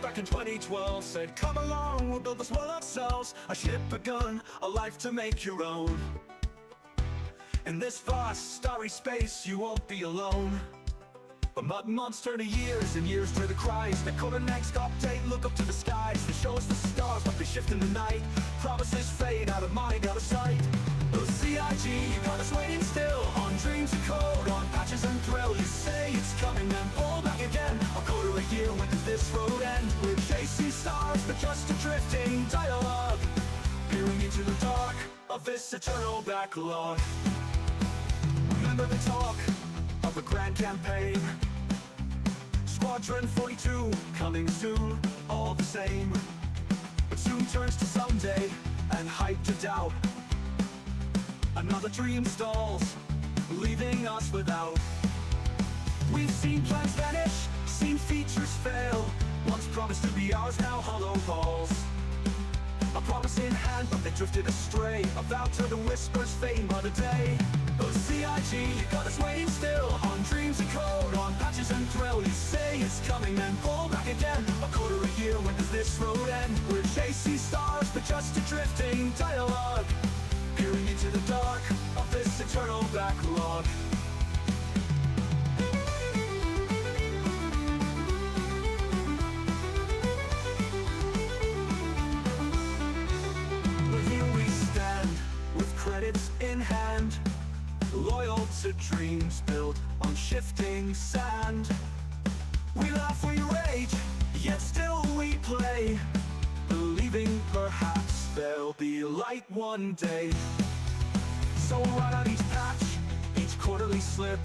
Back in 2012 said, come along, we'll build this world ourselves. A ship, a gun, a life to make your own. In this vast, starry space, you won't be alone. But months turn to years, and years turn to cries. They call the next update, look up to the skies. They show us the stars, but they shift in the night. Promises fade, out of mind, out of sight. Oh, CIG, you got us waiting still. On dreams and code, on patches and thrill. You say it's coming, then pull back again. A quarter a year, when does this road end? We're chasing stars, but just a drifting dialogue, peering into the dark of this eternal backlog. Remember the talk of a grand campaign, Squadron 42, coming soon, all the same. But soon turns to someday, and hype to doubt. Another dream stalls, leaving us without. We've seen plans vanish, seen features fail. Once promised to be ours, now hollow halls. A promise in hand, but they drifted astray. A vow to the whispers, fame by the day. Oh, CIG, you got us waiting still. On dreams and code, on patches and thrill. You say it's coming, then pull back again. A quarter a year, when does this road end? We're chasing stars, but just a drifting dialogue, peering into the dark of this eternal backlog. Credits in hand, loyal to dreams built on shifting sand. We laugh, we rage, yet still we play, believing perhaps there'll be light one day. So we'll ride on each patch, each quarterly slip,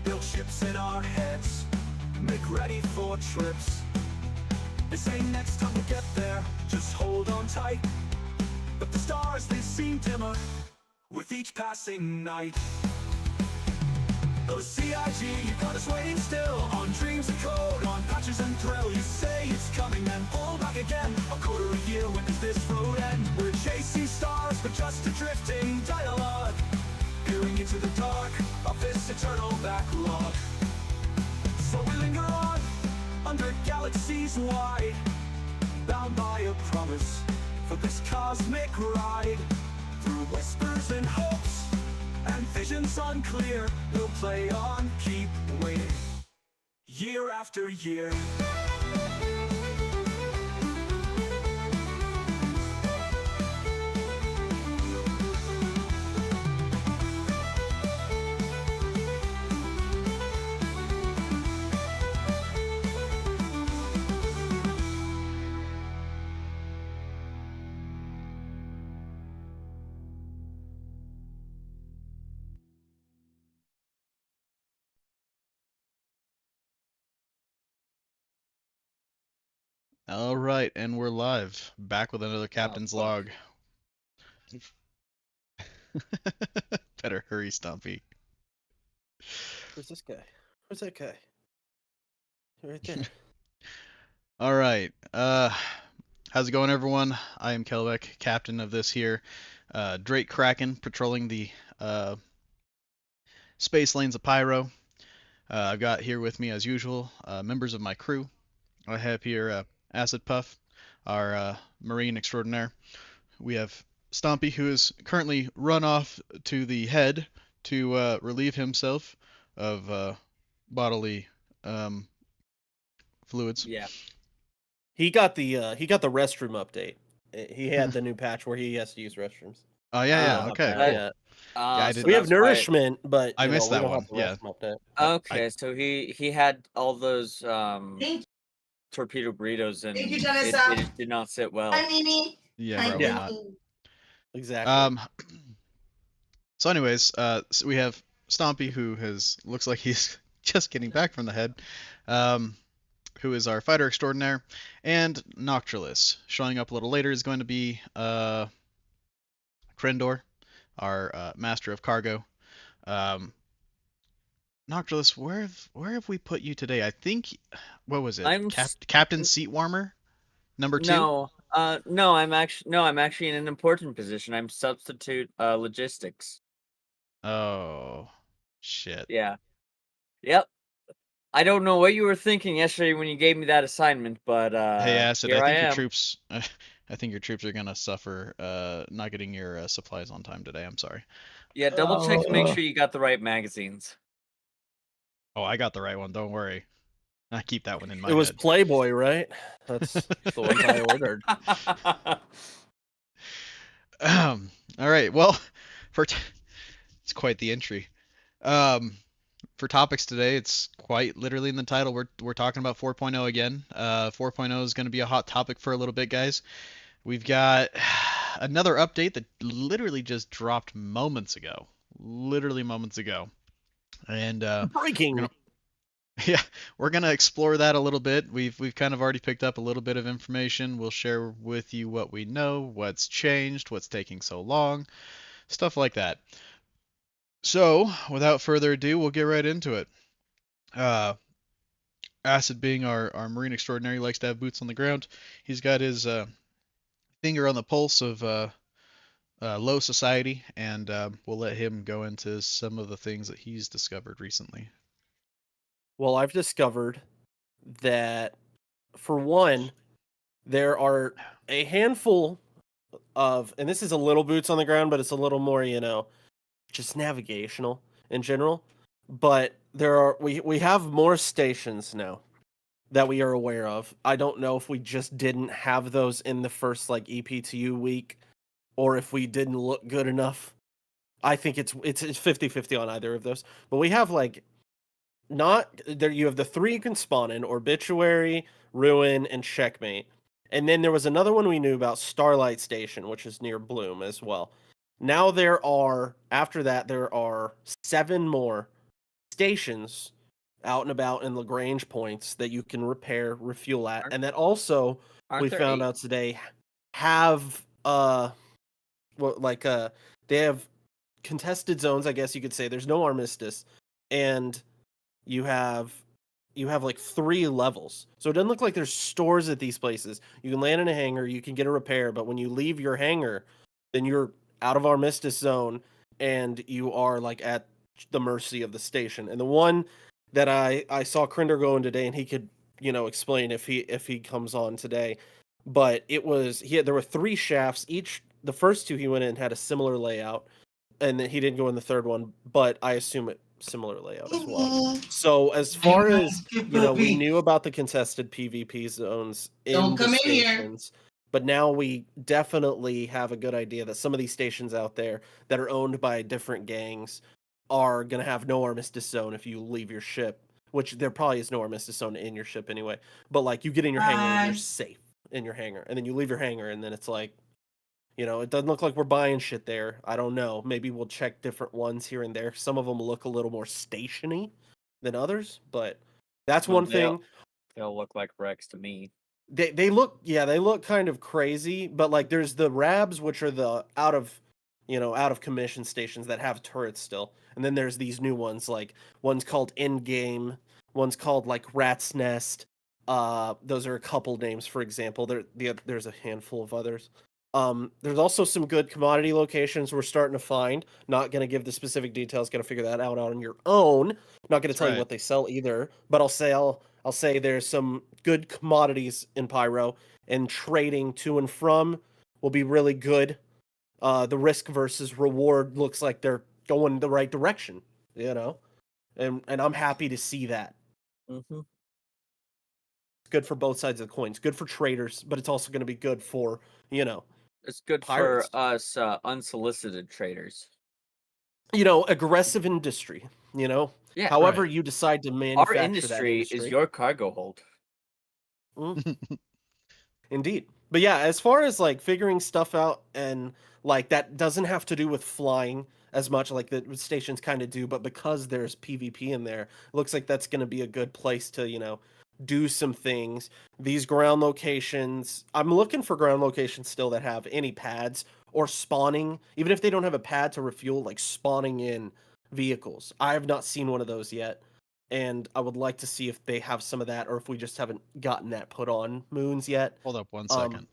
build ships in our heads, make ready for trips. They say next time we get there, just hold on tight. But the stars, they seem dimmer with each passing night. Those CIG, you got us waiting still. On dreams of code, on patches and thrill. You say it's coming, then pull back again. A quarter a year, when does this road end? We're chasing stars, but just a drifting dialogue. Peering into the dark of this eternal backlog. So we linger on, under galaxies wide, bound by a promise for this cosmic ride. Through whispers and hopes and visions unclear, we'll play on, keep waiting, year after year. All right, and we're live, back with another Captain's Log. Better hurry, Stumpy. Where's this guy? Where's that guy? Right there. All right, how's it going, everyone? I am Kelbeck, captain of this here Drake Kraken, patrolling the space lanes of Pyro. I've got here with me, as usual, members of my crew. I have here Acid Puff, our Marine extraordinaire. We have Stompy, who is currently run off to the head to relieve himself of bodily fluids. Yeah. He got the restroom update. He had the new patch where he has to use restrooms. Oh yeah, okay, cool. Yeah. I So did- We have that's why- nourishment, but I missed we that don't one, have the yeah. restroom update. Okay, so he had all those torpedo burritos and Thank you, it Janessa. just did not sit well. Hi, Mimi. Yeah, Hi, probably Yeah. not. Mimi. Exactly. So anyways, so we have Stompy, who looks like he's just getting back from the head, who is our fighter extraordinaire, and Noctrilus. Showing up a little later is going to be Krendor, our master of cargo. Noctrilus, where have we put you today? I think, what was it? Captain Seat Warmer, number 2. No, I'm actually in an important position. I'm substitute logistics. Oh, shit. Yeah. Yep. I don't know what you were thinking yesterday when you gave me that assignment, but Hey, Acid, here I think I your am. troops, I think your troops are gonna suffer not getting your supplies on time today. I'm sorry. Yeah, double check to make Oh. sure you got the right magazines. Oh, I got the right one. Don't worry. I keep that one in my It was head. Playboy, right? That's the ones I ordered. All right. Well, it's quite the entry. For topics today, it's quite literally in the title. We're talking about 4.0 again. 4.0 is going to be a hot topic for a little bit, guys. We've got another update that literally just dropped moments ago. Literally moments ago. And Breaking. we're gonna explore that a little bit. We've kind of already picked up a little bit of information. We'll share with you what we know, what's changed, what's taking so long, stuff like that. So, without further ado, we'll get right into it. Acid, being our Marine extraordinary, likes to have boots on the ground. He's got his finger on the pulse of low society, and we'll let him go into some of the things that he's discovered recently. Well, I've discovered that, for one, there are a handful of, and this is a little boots on the ground, but it's a little more, just navigational in general. But we have more stations now that we are aware of. I don't know if we just didn't have those in the first EPTU week, or if we didn't look good enough. I think it's 50-50 on either of those. But we have not there. You have the 3 you can spawn in: Obituary, Ruin, and Checkmate. And then there was another one we knew about, Starlight Station, which is near Bloom as well. Now after that, there are 7 more stations out and about in Lagrange points that you can refuel at. And that also, we found out today, have they have contested zones, I guess you could say. There's no armistice. and you have like 3 levels. So it doesn't look like there's stores at these places. You can land in a hangar, you can get a repair, but when you leave your hangar, then you're out of Armistice Zone and you are like at the mercy of the station. And the one that I saw Crinder go in today, and he could, explain if he comes on today. But there were 3 shafts. The first 2 he went in had a similar layout, and then he didn't go in the third one, but I assume it similar layout as well. So as far as we knew about the contested PvP zones in the stations, but now we definitely have a good idea that some of these stations out there that are owned by different gangs are gonna have no Armistice Zone if you leave your ship, which there probably is no Armistice Zone in your ship anyway. But like you get in your hangar and you're safe in your hangar, and then you leave your hangar, and then it's like, it doesn't look like we're buying shit there. I don't know. Maybe we'll check different ones here and there. Some of them look a little more stationy than others, but that's one thing. They'll look like wrecks to me. They look kind of crazy, but like there's the Rabs, which are the out of commission stations that have turrets still. And then there's these new ones, like one's called Endgame, one's called like Rat's Nest. Those are a couple names, for example. There's a handful of others. There's also some good commodity locations we're starting to find. Not going to give the specific details. Going to figure that out on your own. Not going to tell you what they sell either. But I'll say there's some good commodities in Pyro, and trading to and from will be really good. The risk versus reward looks like they're going the right direction. And I'm happy to see that. Mm-hmm. It's good for both sides of the coins. Good for traders, but it's also going to be good for It's good pirates. for us unsolicited traders. Aggressive industry, Yeah. However you decide to manufacture Our that industry is your cargo hold. Indeed. But yeah, as far as like figuring stuff out, and like that doesn't have to do with flying as much, like the stations kind of do, but because there's PvP in there, it looks like that's going to be a good place to, do some things. These ground locations, I'm looking for ground locations still that have any pads or spawning, even if they don't have a pad to refuel, like spawning in vehicles. I have not seen one of those yet, and I would like to see if they have some of that, or if we just haven't gotten that put on Moons yet. Hold up one second.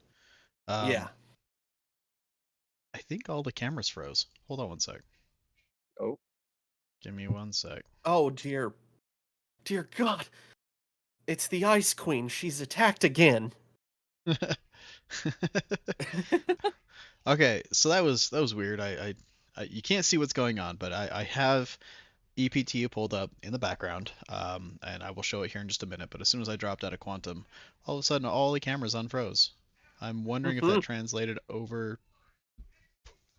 Yeah. I think all the cameras froze. Hold on one sec. Oh. Give me one sec. Oh dear God. It's the Ice Queen. She's attacked again. Okay, so that was weird. I you can't see what's going on, but I have EPTU pulled up in the background, and I will show it here in just a minute. But as soon as I dropped out of Quantum, all of a sudden all the cameras unfroze. I'm wondering if that translated over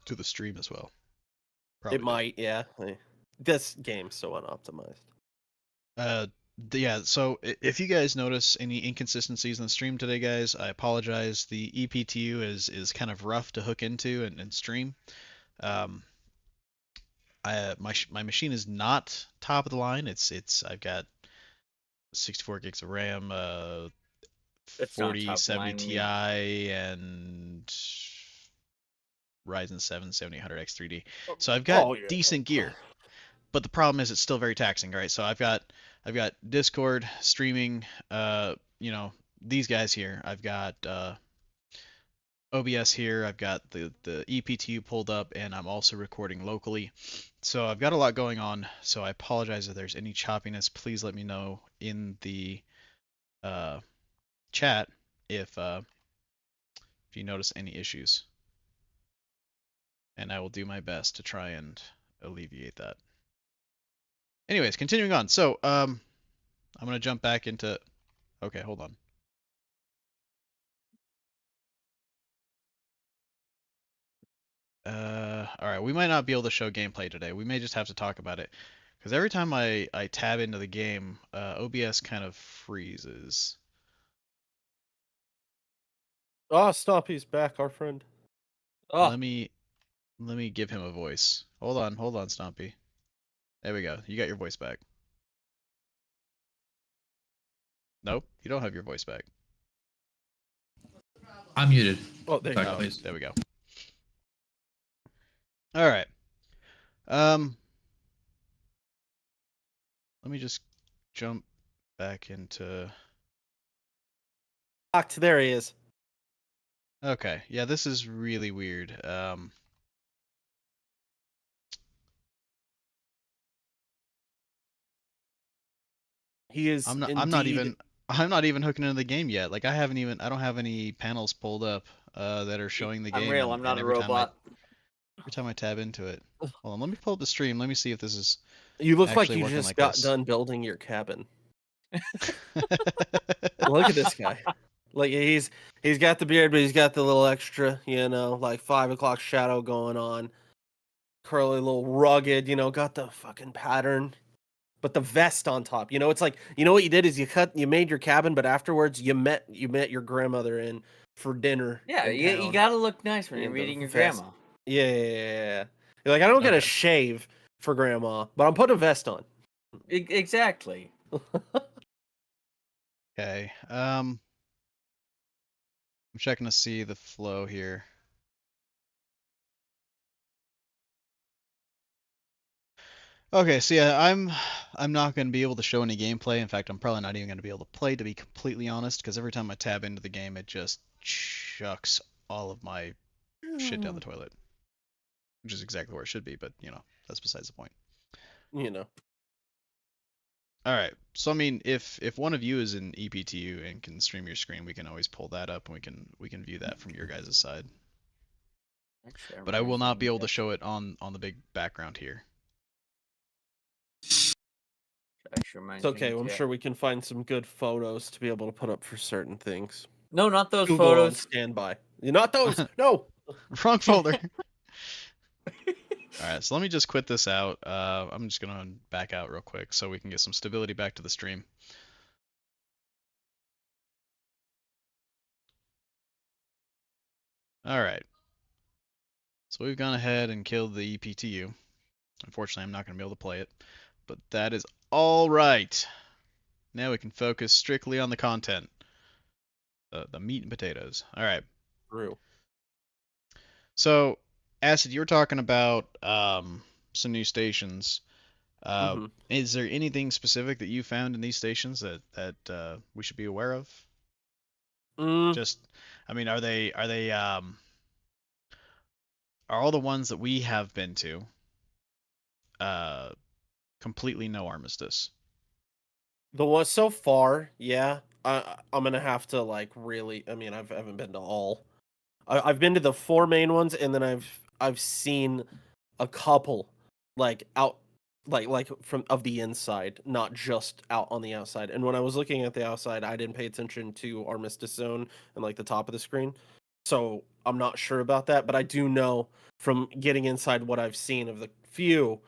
to the stream as well. Probably it might, yeah. This game's so unoptimized. Yeah, so if you guys notice any inconsistencies in the stream today, guys, I apologize. The EPTU is kind of rough to hook into and stream. My machine is not top of the line. I've got 64 gigs of RAM, 4070 Ti, and Ryzen 7 7800X 3D. So I've got decent gear, but the problem is it's still very taxing, right? So I've got Discord streaming, these guys here. I've got OBS here. I've got the EPTU pulled up, and I'm also recording locally. So I've got a lot going on. So I apologize if there's any choppiness. Please let me know in the chat if you notice any issues, and I will do my best to try and alleviate that. Anyways, continuing on. So I'm gonna jump back into. Okay, hold on. All right, we might not be able to show gameplay today. We may just have to talk about it, because every time I tab into the game, OBS kind of freezes. Oh, stop! He's back, our friend. Oh. Let me give him a voice. Hold on, Stompy. There we go. You got your voice back. Nope, you don't have your voice back. I'm muted. Oh, there you go. Please. There we go. All right. Let me just jump back into. There he is. Okay, yeah, this is really weird. He is I'm not. indeed. I'm not even hooking into the game yet. Like I don't have any panels pulled up that are showing the I'm game, real. I'm not and a robot. every time I tab into it, hold on. Let me pull up the stream. Let me see if this is You look like actually you working just like got this. done building your cabin. Look at this guy. Like he's got the beard, but he's got the little extra, like 5 o'clock shadow going on. Curly, little rugged, got the fucking pattern, but the vest on top. It's like what you did is you made your cabin, but afterwards you met your grandmother in for dinner Yeah, in you town. gotta look nice when you're And the meeting your vest. grandma. Yeah. You're like, I don't get a Okay. shave for grandma, but I'm putting a vest on. Exactly. Okay. I'm checking to see the flow here. Okay, so yeah, I'm not going to be able to show any gameplay. In fact, I'm probably not even going to be able to play, to be completely honest, because every time I tab into the game, it just chucks all of my shit down the toilet, which is exactly where it should be, but that's besides the point. You know. All right. So I mean, if one of you is in EPTU and can stream your screen, we can always pull that up and we can view that from your guys' side. Actually, I'm But I ready will for not be able to that. show it on the big background here. Actually, It's okay. I'm sure we can find some good photos to be able to put up for certain things. No, not those Google on photos. standby. Not those. No. Wrong folder. All right, so let me just quit this out. I'm just gonna back out real quick so we can get some stability back to the stream. All right. So we've gone ahead and killed the EPTU. Unfortunately, I'm not gonna be able to play it, but that is all right. Now we can focus strictly on the content, the meat and potatoes. All right. True. So, Acid, you were talking about some new stations. Mhm. Is there anything specific that you found in these stations that we should be aware of? Mm, Just, I mean, are all the ones that we have been to uh completely no armistice? the one so far, yeah. I'm gonna have to really. I mean, I haven't been to all. I've been to the four main ones, and then I've seen a couple out from of the inside, not just out on the outside. And when I was looking at the outside, I didn't pay attention to Armistice Zone and the top of the screen. So I'm not sure about that, but I do know from getting inside what I've seen of the few,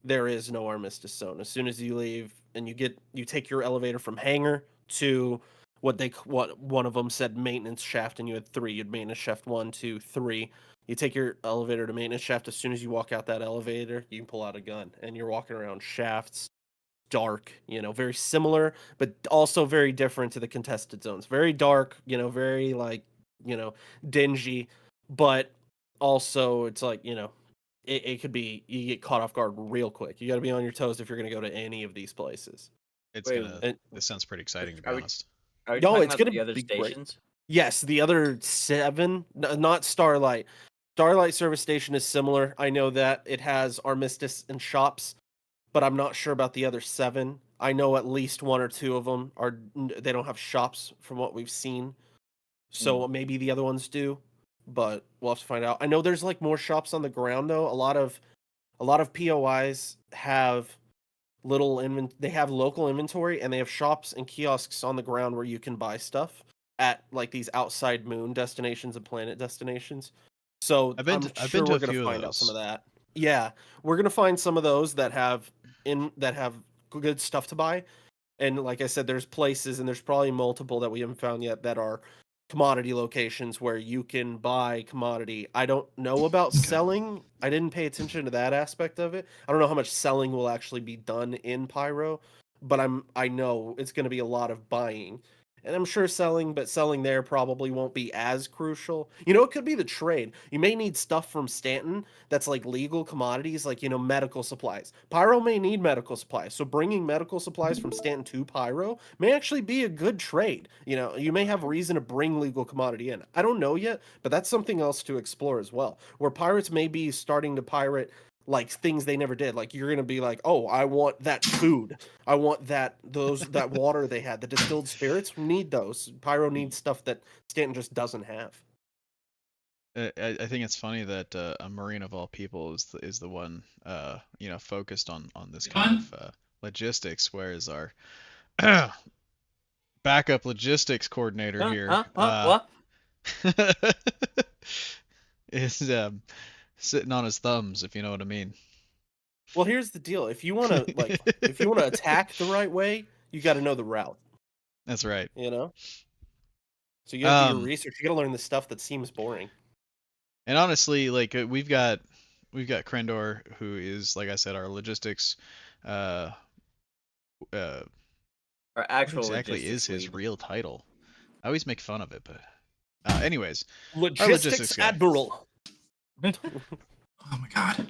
there is no Armistice Zone. As soon as you leave and you take your elevator from hangar to what one of them said maintenance shaft, and you had three. You'd maintenance shaft 1, 2, 3. You take your elevator to maintenance shaft. As soon as you walk out that elevator, you can pull out a gun, and you're walking around shafts. Dark, very similar, but also very different to the contested zones. Very dark, very dingy, but also it's it could be you get caught off guard real quick. You got to be on your toes if you're going to go to any of these places. Wait, This sounds pretty exciting, to be are we honest. are we No, talking it's about going the to other be great. stations? Yes, the other 7, not Starlight. Starlight Service Station is similar. I know that it has Armistice and shops, but I'm not sure about the other 7. I know at least 1 or 2 of them they don't have shops from what we've seen. So maybe the other ones do, but we'll have to find out. I know there's more shops on the ground though. A lot of POIs have they have local inventory, and they have shops and kiosks on the ground where you can buy stuff at these outside moon destinations and planet destinations. So I'm I've been sure to we're a gonna few of find out some of those. that. Yeah, we're gonna find some of those that have good stuff to buy. And like I said, there's places, and there's probably multiple that we haven't found yet, that are commodity locations where you can buy commodity. I don't know about Okay. selling. I didn't pay attention to that aspect of it. I don't know how much selling will actually be done in Pyro, but I know it's going to be a lot of buying. And I'm sure selling there probably won't be as crucial. It could be the trade. You may need stuff from Stanton that's like legal commodities, like, medical supplies. Pyro may need medical supplies. So bringing medical supplies from Stanton to Pyro may actually be a good trade. You may have reason to bring legal commodity in. I don't know yet, but that's something else to explore as well. Where pirates may be starting to pirate like things they never did. Like you're gonna be like, oh, I want that food. I want that water they had. The distilled spirits need those. Pyro needs stuff that Stanton just doesn't have. I think it's funny that a Marine of all people is the one focused on this kind of logistics, whereas our backup logistics coordinator here What? is sitting on his thumbs, if you know what I mean. Well, here's the deal. If you want to attack the right way, you got to know the route. That's right. So you got to do your research. You got to learn the stuff that seems boring. And honestly, like we've got Krendor, who is, like I said, our logistics. Our actual what exactly logistics is his lead. real title? I always make fun of it, but anyways, Logistics guy. Admiral. Oh my god.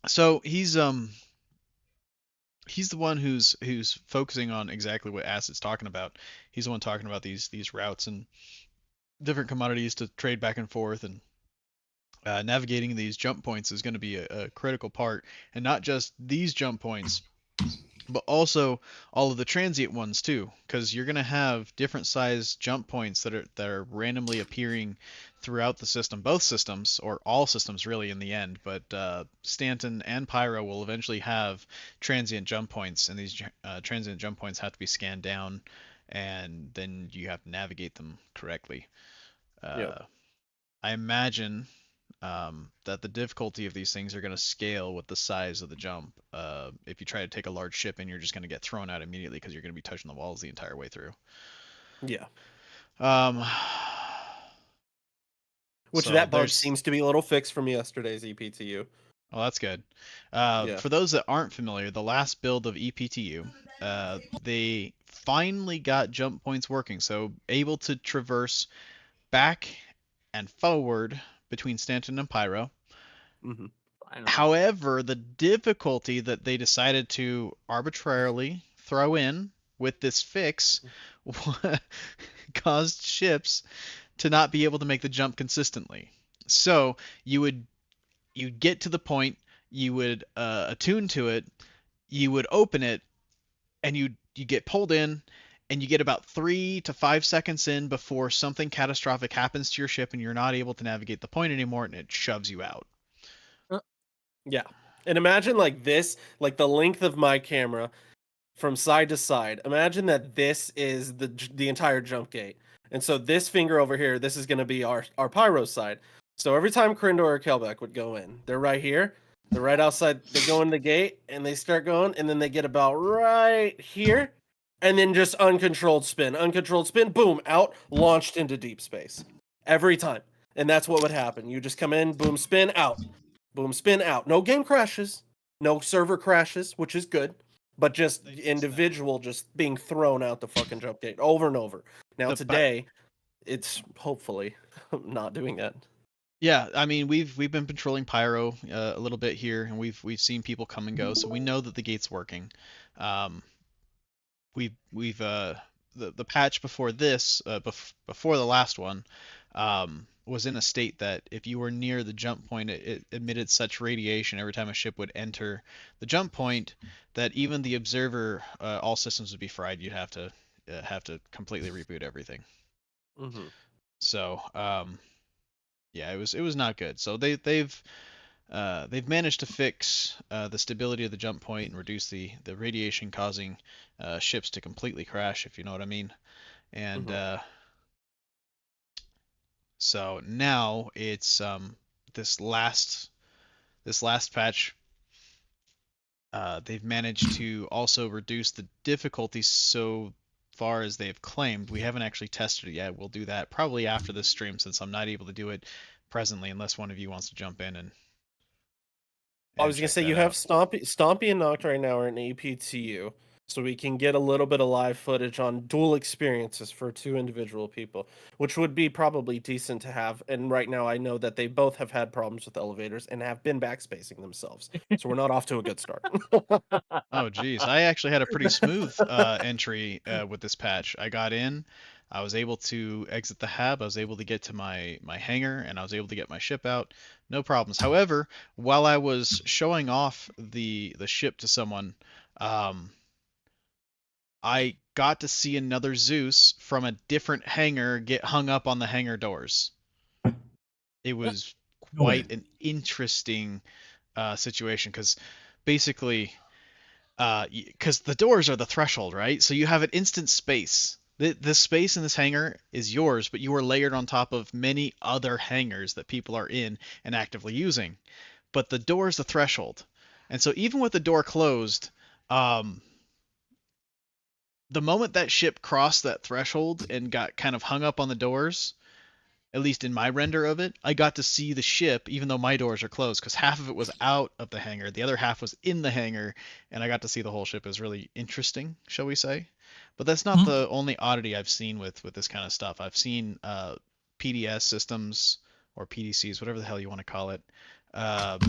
So he's the one who's focusing on exactly what Acid's talking about. He's the one talking about these routes and different commodities to trade back and forth, and navigating these jump points is going to be a critical part, and not just these jump points, but also all of the transient ones too, because you're going to have different size jump points that are randomly appearing throughout the system, both systems, or all systems really in the end, but Stanton and Pyro will eventually have transient jump points, and these transient jump points have to be scanned down, and then you have to navigate them correctly. Yep. I imagine that the difficulty of these things are going to scale with the size of the jump. If you try to take a large ship in, you're just going to get thrown out immediately because you're going to be touching the walls the entire way through. Yeah. Which So that bug seems to be a little fixed from yesterday's EPTU. Well, that's good. Yeah. For those that aren't familiar, the last build of EPTU, they finally got jump points working, so able to traverse back and forward between Stanton and Pyro. Mm-hmm. However, the difficulty that they decided to arbitrarily throw in with this fix caused ships to not be able to make the jump consistently. So you'd get to the point, you would attune to it, you would open it, and you get pulled in, and you get about 3 to 5 seconds in before something catastrophic happens to your ship and you're not able to navigate the point anymore, and it shoves you out. Yeah. And imagine like this, like the length of my camera from side to side. Imagine that this is the entire jump gate. And so this finger over here, this is going to be our Pyro side. So every time Krendor or Kelbeck would go in, they're right here. They're right outside. They go in the gate and they start going, and then they get about right here. And then just uncontrolled spin, boom, out, launched into deep space. Every time. And that's what would happen. You just come in, boom, spin, out. Boom, spin, out. No game crashes. No server crashes, which is good. But just individual just being thrown out the fucking jump gate over and over. Now today, it's hopefully not doing that. Yeah, I mean we've been patrolling Pyro a little bit here, and we've seen people come and go, so we know that the gate's working. We've the patch before this, before the last one, was in a state that if you were near the jump point, it emitted such radiation every time a ship would enter the jump point that even the observer, all systems would be fried. You'd have to completely reboot everything. Mm-hmm. So yeah, it was not good. So they've managed to fix the stability of the jump point and reduce the radiation causing ships to completely crash, if you know what I mean. And so now it's this last patch. They've managed to also reduce the difficulty so far as they've claimed. We haven't actually tested it yet. We'll do that probably after this stream, since I'm not able to do it presently unless one of you wants to jump in and I was gonna say you have Stompy and Noct right now are in EPTU. so we can get a little bit of live footage on dual experiences for 2 individual people, which would be probably decent to have. And right now, I know that they both have had problems with elevators and have been backspacing themselves, so we're not off to a good start. Oh, geez. I actually had a pretty smooth entry with this patch. I got in, I was able to exit the hab, I was able to get to my hangar, and I was able to get my ship out. No problems. However, while I was showing off the ship to someone, I got to see another Zeus from a different hangar get hung up on the hangar doors. It was No way. quite an interesting situation because basically because the doors are the threshold, right? So you have an instant space. The space in this hangar is yours, but you are layered on top of many other hangars that people are in and actively using. But the door is the threshold. And so even with the door closed, the moment that ship crossed that threshold and got kind of hung up on the doors, at least in my render of it, I got to see the ship even though my doors are closed because half of it was out of the hangar, the other half was in the hangar, and I got to see the whole ship. It was really interesting, shall we say. But that's not the only oddity I've seen with this kind of stuff. I've seen PDS systems or PDCs, whatever the hell you want to call it,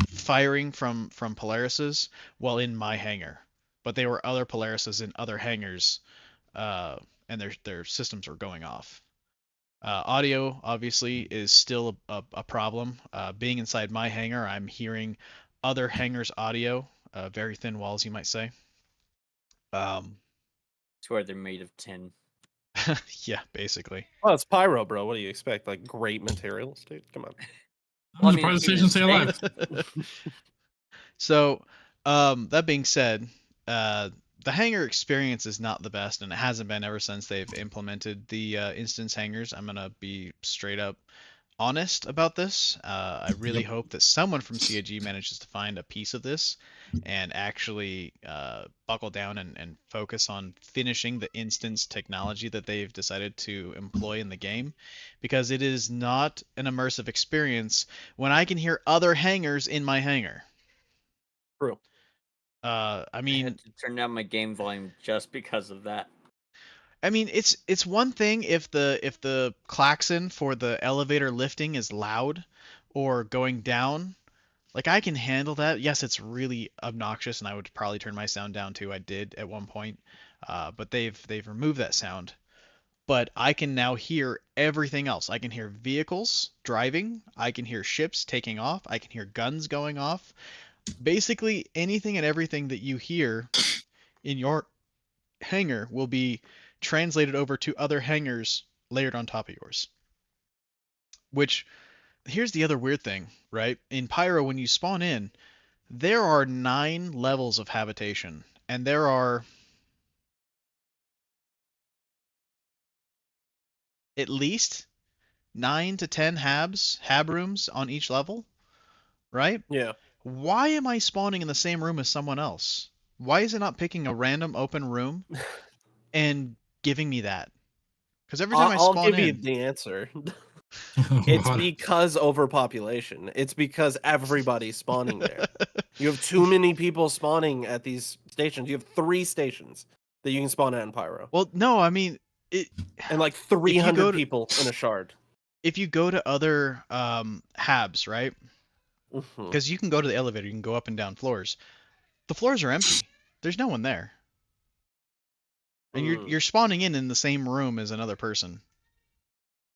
firing from Polarises while in my hangar. But they were other Polarises in other hangars, and their systems were going off. Audio obviously is still a problem. Being inside my hangar, I'm hearing other hangars' audio, very thin walls, you might say. It's where they're made of tin. Yeah, basically. Well, it's Pyro, bro. What do you expect? Like great materials, dude. Come on. Well, I I'm mean, surprised the it's station even stay alive. So, that being said, the hangar experience is not the best, and it hasn't been ever since they've implemented the instance hangars. I'm gonna be straight up honest about this. I really Yep. hope that someone from CIG manages to find a piece of this and actually buckle down and focus on finishing the instance technology that they've decided to employ in the game, because it is not an immersive experience when I can hear other hangars in my hangar. True. I I mean, had to turn down my game volume just because of that. it's one thing if the klaxon for the elevator lifting is loud or going down. Like I can handle that. Yes, it's really obnoxious, and I would probably turn my sound down too. I did at one point, but they've removed that sound. But I can now hear everything else. I can hear vehicles driving. I can hear ships taking off. I can hear guns going off. Basically, anything and everything that you hear in your hangar will be translated over to other hangars layered on top of yours. Which, here's the other weird thing, right? In Pyro, when you spawn in, there are 9 levels of habitation, and there are at least 9 to 10 hab rooms on each level, right? Yeah. Why am I spawning in the same room as someone else? Why is it not picking a random open room and giving me that? Because every time I I'll spawn give you in, the answer. It's because overpopulation. It's because everybody's spawning there. You have too many people spawning at these stations. You have 3 stations that you can spawn at in Pyro, well, no, I mean it. and like If you 300 go to people in a shard. if you go to other habs, right? Mhm. Because you can go to the elevator, you can go up and down floors. The floors are empty. There's no one there, and you're spawning in the same room as another person.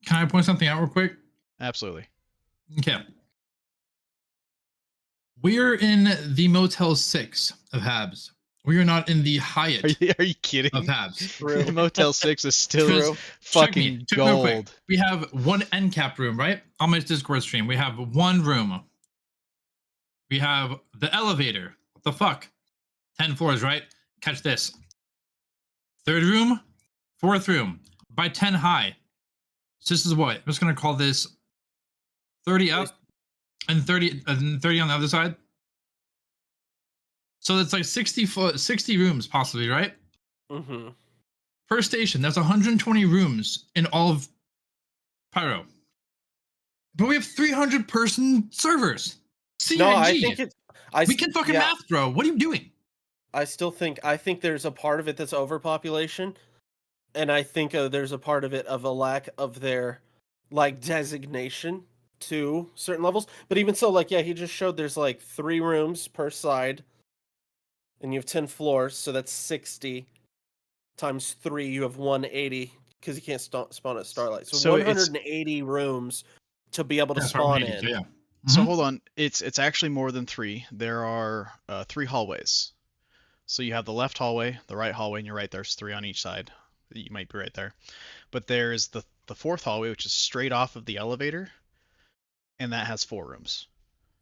Can I point something out real quick? Absolutely. Okay. We're in the Motel 6 of Habs. We are not in the Hyatt Are you kidding? of Habs. True. Motel 6 is still True. fucking Check me real quick. gold. We have one end cap room, right? On my Discord stream, we have one room. We have the elevator. What the fuck? 10 floors, right? Catch this. 3rd room, 4th room, by 10 high. So this is what? I'm just gonna call this 30 up and 30 on the other side. So it's like 60 rooms possibly, right? Mm-hmm. Per station. That's 120 rooms in all of Pyro. But we have 300 person servers. CIG. No, I think it's. We can fucking math, bro. What are you doing? I think there's a part of it that's overpopulation, and I think there's a part of it of a lack of their like designation to certain levels. But even so, like he just showed there's like 3 rooms per side, and you have 10 floors, so that's 60 times 3. You have 180 because you can't spawn at Starlight. So, So it's 180 rooms to be able to That's spawn 180, in. so yeah. so Mhm. hold on. It's actually more than 3. There are 3 hallways. So you have the left hallway, the right hallway, and you're right. There's 3 on each side. You might be right there. But there's the fourth hallway, which is straight off of the elevator, and that has 4 rooms.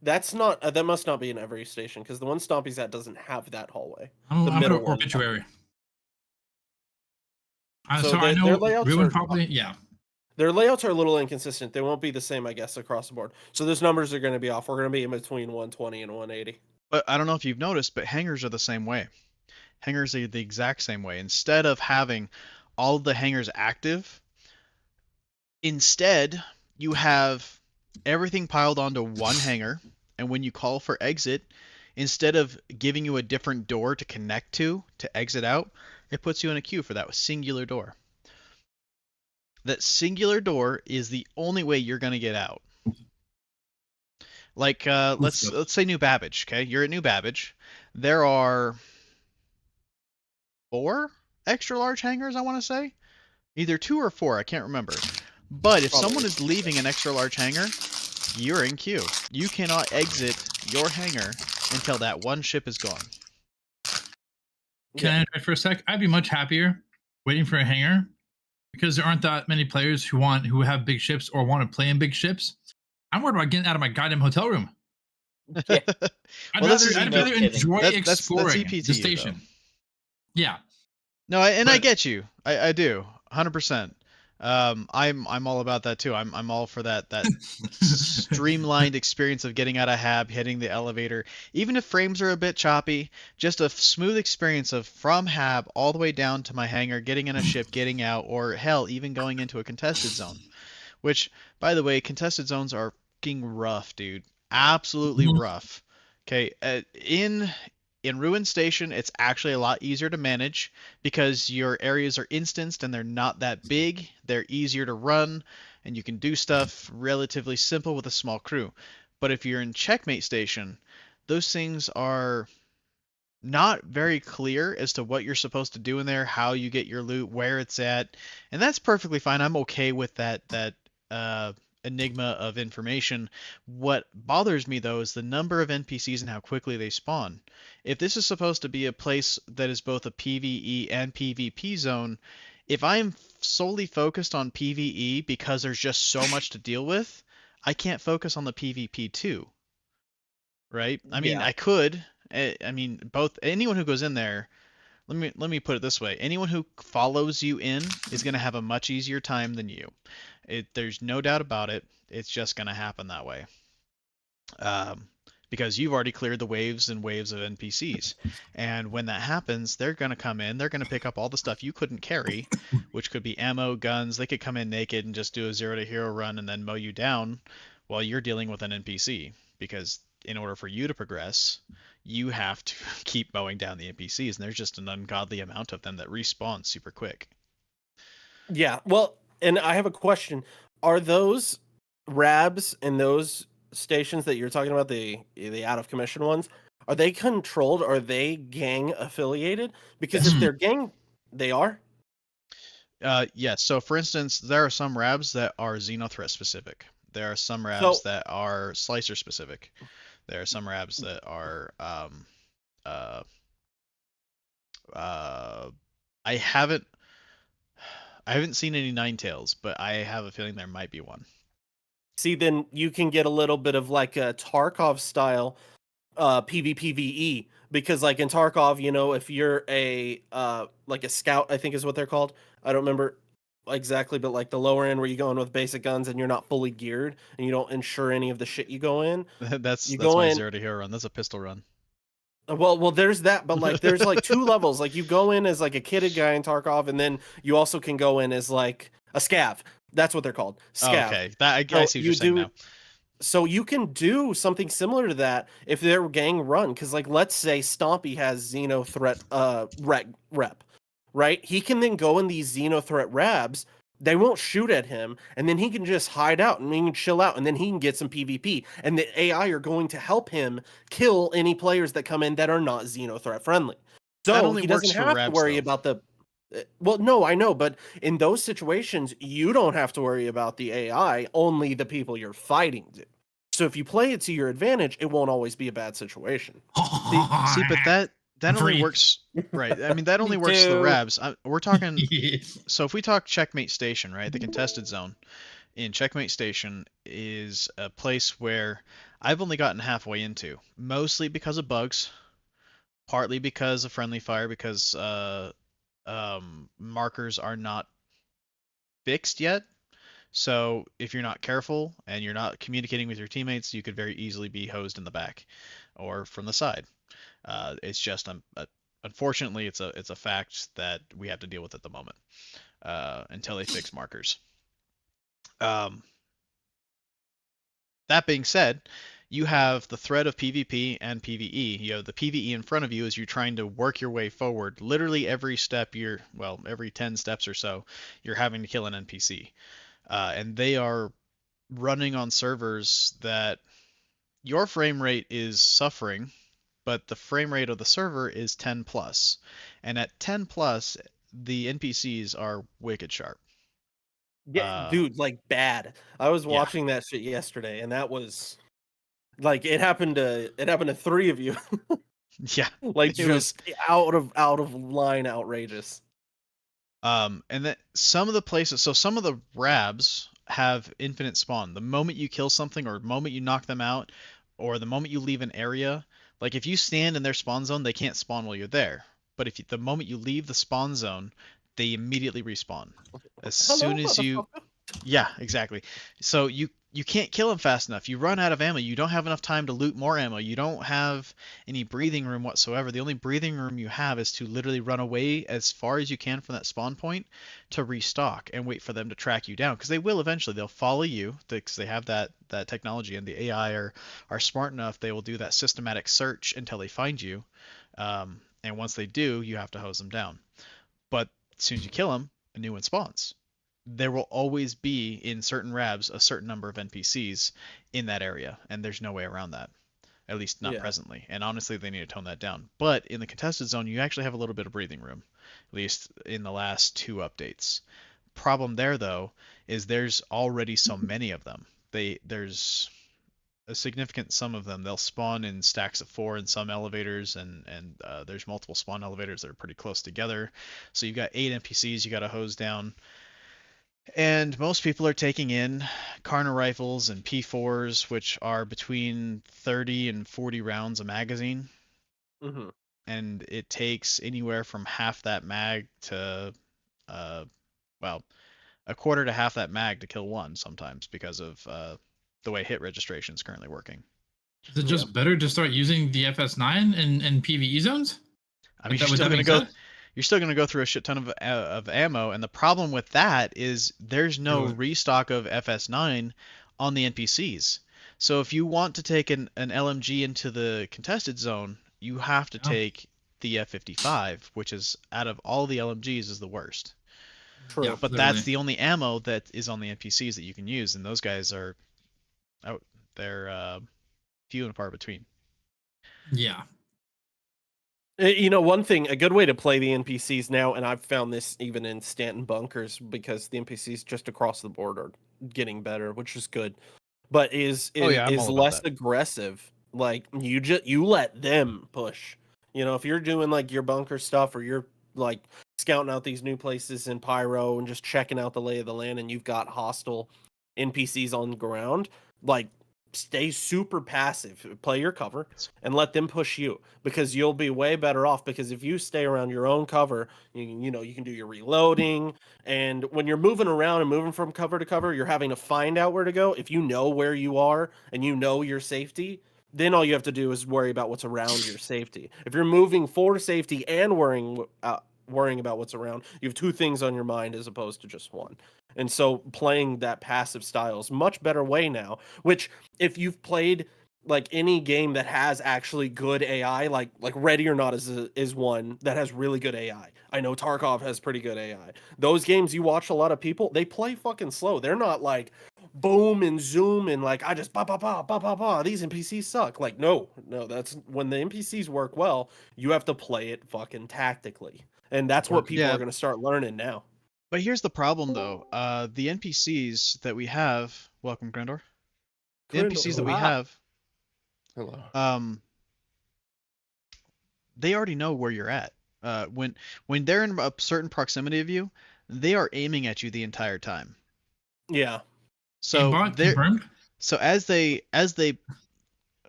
That's not that must not be in every station because the one Stompy's at doesn't have that hallway. I'm The an middle one. obituary. So So I their know layouts Ruin are probably, yeah. their layouts are a little inconsistent. They won't be the same, I guess, across the board. So those numbers are going to be off. We're going to be in between 120 and 180. But I don't know if you've noticed, but hangars are the same way. Hangars are the exact same way. Instead of having all of the hangars active, instead you have everything piled onto one hangar, and when you call for exit, instead of giving you a different door to connect to exit out, it puts you in a queue for that singular door. That singular door is the only way you're going to get out. Like let's say New Babbage, okay? You're at New Babbage. There are 4 extra large hangars, I want to say. Either 2 or 4, I can't remember. But if someone is leaving an extra large hangar, you're in queue. You cannot exit your hangar until that one ship is gone. Can I interrupt for a sec? I'd be much happier waiting for a hangar because there aren't that many players who have big ships or want to play in big ships. I'm worried about getting out of my goddamn hotel room. Yeah. I'd Well, this is rather no kidding. enjoy that's exploring EPTU, the station. though. Yeah. No, I But- get you. I do, 100%. I'm all about that too. I'm all for that streamlined experience of getting out of hab, hitting the elevator. Even if frames are a bit choppy, just a smooth experience of from hab all the way down to my hangar, getting in a ship, getting out, or hell, even going into a contested zone. Which, by the way, contested zones are fucking rough, dude. Absolutely Mhm. rough. Okay, in Ruin Station, it's actually a lot easier to manage because your areas are instanced and they're not that big. They're easier to run, and you can do stuff relatively simple with a small crew. But if you're in Checkmate Station, those things are not very clear as to what you're supposed to do in there, how you get your loot, where it's at, and that's perfectly fine. I'm okay with that enigma of information. What bothers me though is the number of NPCs and how quickly they spawn. If this is supposed to be a place that is both a PvE and PvP zone, if I'm solely focused on PvE because there's just so much to deal with, I can't focus on the PvP too. Right? I mean, Yeah. I could. I mean, both anyone who goes in there, let me put it this way. Anyone who follows you in is going to have a much easier time than you. There's no doubt about it. It's just going to happen that way. Because you've already cleared the waves and waves of NPCs. And when that happens, they're going to come in. They're going to pick up all the stuff you couldn't carry, which could be ammo, guns. They could come in naked and just do a 0 to hero run and then mow you down while you're dealing with an NPC. Because in order for you to progress, you have to keep mowing down the NPCs, and there's just an ungodly amount of them that respawn super quick. Yeah. Well, and I have a question. Are those RABs and those stations that you're talking about, the out of commission ones, are they controlled? Are they gang affiliated? Because Yes. if they're gang, they are. Yes. So, for instance, there are some RABs that are Xenothreat specific. There are some RABs that are Slicer specific. There are some RABs that are I haven't seen any Ninetales, but I have a feeling there might be one. See, then you can get a little bit of like a Tarkov style PvPvE, because like in Tarkov, you know, if you're a like a scout, I think is what they're called. I don't remember exactly, but like the lower end where you go in with basic guns and you're not fully geared and you don't insure any of the shit you go in. That's go my in- 0 to hero run. That's a pistol run. Well, there's that, but like there's like 2 levels. Like you go in as like a kitted guy in Tarkov, and then you also can go in as like a scav. That's what they're called. Oh, Scav. okay. I So see what you're saying now. So you can do something similar to that if they're gang run, because like let's say Stompy has Xeno threat rep, right? He can then go in these Xeno threat reps. They won't shoot at him, and then he can just hide out and he can chill out, and then he can get some PvP. And the AI are going to help him kill any players that come in that are not Xeno threat friendly. That So only he works doesn't for have to Rabs, worry though. about the. Well, no, I know, but in those situations, you don't have to worry about the AI. Only the people you're fighting do. So if you play it to your advantage, it won't always be a bad situation. See, but that only Free. works, right? I mean, that only Me works for the too. Rabs. We're talking. So if we talk Checkmate Station, right, the contested zone in Checkmate Station is a place where I've only gotten halfway into, mostly because of bugs, partly because of friendly fire, because markers are not fixed yet. So if you're not careful and you're not communicating with your teammates, you could very easily be hosed in the back or from the side. It's just unfortunately it's a fact that we have to deal with at the moment until they fix markers. Um, that being said, you have the threat of PvP and PvE. You have the PvE in front of you as you're trying to work your way forward. Literally every step every 10 steps or so, you're having to kill an NPC. And they are running on servers that your frame rate is suffering, but the frame rate of the server is 10 plus. And at 10 plus, the NPCs are wicked sharp. Yeah, dude, like bad. I was Yeah. watching that shit yesterday, and that was like it happened to 3 of you. Yeah. Like It was just out of line outrageous. and that some of the places, so some of the Rabs have infinite spawn. The moment you kill something, or the moment you knock them out, or the moment you leave an area, like if you stand in their spawn zone, they can't spawn while you're there. But the moment you leave the spawn zone, they immediately respawn. As Hello, soon as you motherfucker. Yeah, exactly. So you can't kill him fast enough. You run out of ammo. You don't have enough time to loot more ammo. You don't have any breathing room whatsoever. The only breathing room you have is to literally run away as far as you can from that spawn point to restock and wait for them to track you down, because they will eventually. They'll follow you because they have that technology, and the AI are smart enough. They will do that systematic search until they find you. And once they do, you have to hose them down. But as soon as you kill them, a new one spawns. There will always be in certain Rabs a certain number of NPCs in that area, and there's no way around that. At least not Yeah. presently. And honestly, they need to tone that down. But in the contested zone, you actually have a little bit of breathing room, at least in the last 2 updates. Problem there, though, is there's already so many of them. There's a significant sum of them. They'll spawn in stacks of 4 in some elevators, and there's multiple spawn elevators that are pretty close together. So you've got 8 NPCs you got to hose down. And most people are taking in Karna rifles and P4s, which are between 30 and 40 rounds a magazine. Mm-hmm. And it takes anywhere from half that mag to, well, a quarter to half that mag to kill one sometimes, because of the way hit registration is currently working. Is it just better to start using the FS9 in PvE zones? I mean, With that being said? You're still gonna go through a shit ton of ammo, and the problem with that is there's no Really? restock of FS9 on the NPCs. So if you want to take an LMG into the contested zone, you have to Yeah. take the F55, which is, out of all the LMGs, is the worst. True. Yeah. But Literally. that's the only ammo that is on the NPCs that you can use, and those guys are out. They're few and far between. Yeah. You know, one thing, a good way to play the NPCs now, and I've found this even in Stanton bunkers, because the NPCs just across the board are getting better, which is good. But Oh, yeah, I'm all about less that. aggressive. Like you let them push. You know, if you're doing like your bunker stuff, or you're like scouting out these new places in Pyro and just checking out the lay of the land, and you've got hostile NPCs on the ground, like stay super passive, play your cover, and let them push you, because you'll be way better off. Because if you stay around your own cover, you know you can do your reloading, and when you're moving around and moving from cover to cover, you're having to find out where to go. If you know where you are and you know your safety, then all you have to do is worry about what's around your safety. If you're moving for safety and worrying worrying about what's around. You have two things on your mind as opposed to just one. And so playing that passive style is much better way now, which if you've played like any game that has actually good AI, like Ready or Not is one that has really good AI. I know Tarkov has pretty good AI. Those games you watch a lot of people, they play fucking slow. They're not like boom and zoom and like I just ba ba ba ba ba ba. These NPCs suck. Like no, that's when the NPCs work well, you have to play it fucking tactically. And that's what people Yeah. are going to start learning now. But here's the problem, though. The NPCs that we have, welcome, Grandor. The NPCs that we have, Hello. they already know where you're at. When they're in a certain proximity of you, they are aiming at you the entire time. Yeah. So Aimbot they're confirmed. so as they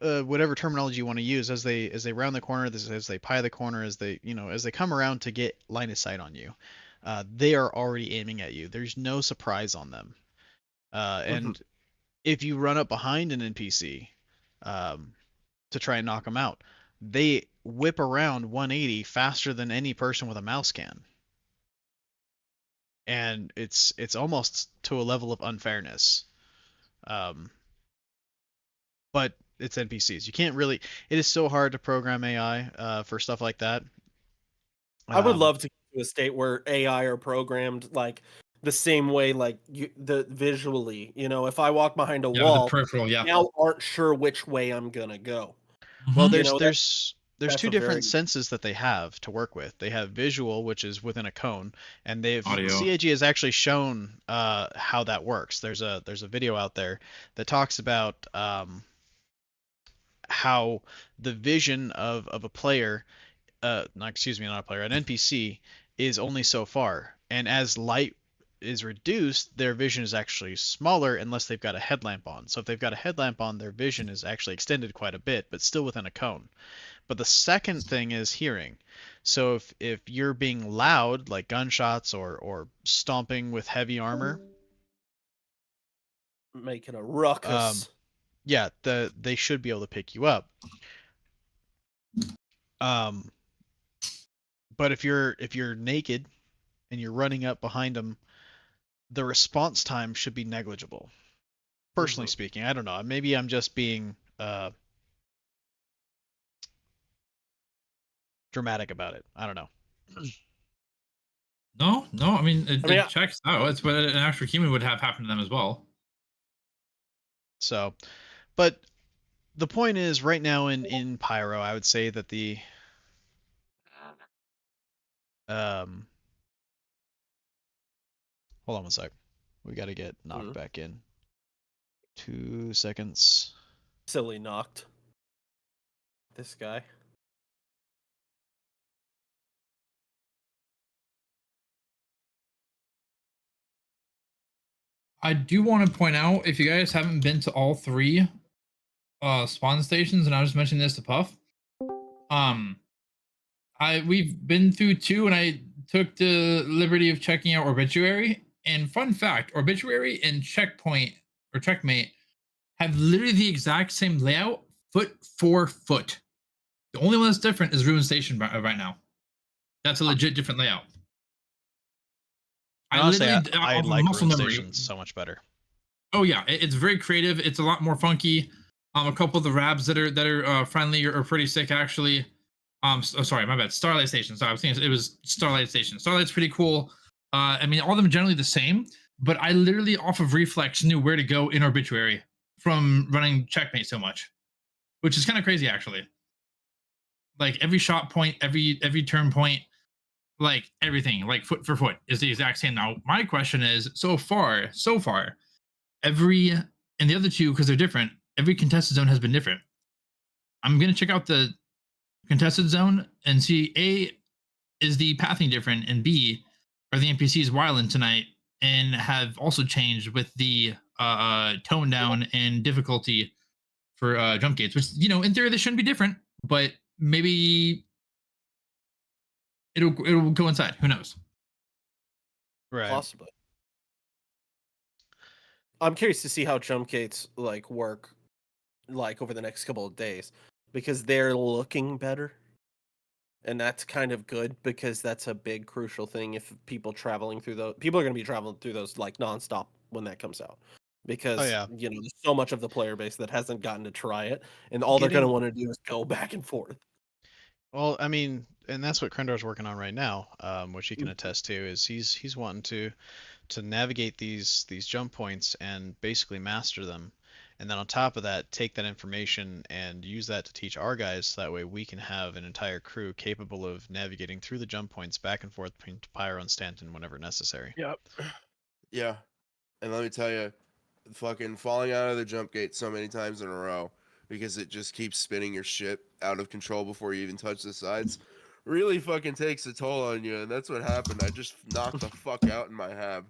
whatever terminology you want to use, as they round the corner, as they pie the corner, as they as they come around to get line of sight on you, they are already aiming at you. There's no surprise on them. And if you run up behind an NPC to try and knock them out, they whip around 180 faster than any person with a mouse can. And it's almost to a level of unfairness. But it's NPCs. You can't really. It is so hard to program AI for stuff like that. I would love to get to a state where AI are programmed like the same way, like the visually. If I walk behind a Yeah, wall, the peripheral. Yeah. now aren't sure which way I'm gonna go. Well, Mhm. there's that's two a different very- senses that they have to work with. They have visual, which is within a cone, and Audio. CAG has actually shown how that works. There's a video out there that talks about how the vision of a player, excuse me, not a player, an NPC is only so far, and as light is reduced, their vision is actually smaller unless they've got a headlamp on. So if they've got a headlamp on, their vision is actually extended quite a bit, but still within a cone. But the second thing is hearing. So if you're being loud, like gunshots or stomping with heavy armor, making a ruckus. yeah, they should be able to pick you up. But if you're naked and you're running up behind them, the response time should be negligible. Personally speaking, I don't know. Maybe I'm just being dramatic about it. I don't know. No. I mean, it I- checks out. It's what an actual human would have happen to them as well. So, but the point is, right now in Pyro, I would say that the hold on one sec. We got to get knocked back in. 2 seconds. Silly knocked. This guy. I do want to point out, if you guys haven't been to all three spawn stations, and I was mentioning this to Puff, we've been through 2, and I took the liberty of checking out Obituary. And fun fact, Obituary and Checkpoint or Checkmate have literally the exact same layout, foot for foot. The only one that's different is Ruin Station right now. That's a legit different layout. Honestly, literally, I off of like muscle Rune memory. Stations so much better. Oh yeah, it's very creative. It's a lot more funky. A couple of the rabs that are friendly are pretty sick actually. Sorry, my bad. Starlight Station. Sorry, I was thinking it was Starlight Station. Starlight's pretty cool. I mean, all of them are generally the same, but I literally off of reflex knew where to go in Obituary from running Checkmate so much, which is kind of crazy actually. Like every shot point, every turn point, like everything, like foot for foot is the exact same. Now, my question is, so far, every and the other two, because they're different, every contested zone has been different. I'm gonna check out the contested zone and see A, is the pathing different, and B, are the NPCs wilding tonight and have also changed with the tone down and difficulty for jump gates, which in theory they shouldn't be different, but maybe it'll coincide. Who knows? Right. Possibly. I'm curious to see how jump gates work over the next couple of days because they're looking better. and that's kind of good because that's a big crucial thing if people traveling through those people are going to be traveling through those like nonstop when that comes out because yeah. there's so much of the player base that hasn't gotten to try it, and all they're going to Getting want to do is go back and forth. Well, I mean, and that's what Krendor's working on right now, which he can attest to, is he's wanting to navigate these jump points and basically master them. And then on top of that, take that information and use that to teach our guys so that way we can have an entire crew capable of navigating through the jump points back and forth between Pyro and Stanton whenever necessary. Yep. Yeah. And let me tell you, fucking falling out of the jump gate so many times in a row because it just keeps spinning your shit out of control before you even touch the sides really fucking takes a toll on you. And that's what happened. I just knocked the fuck out in my hab.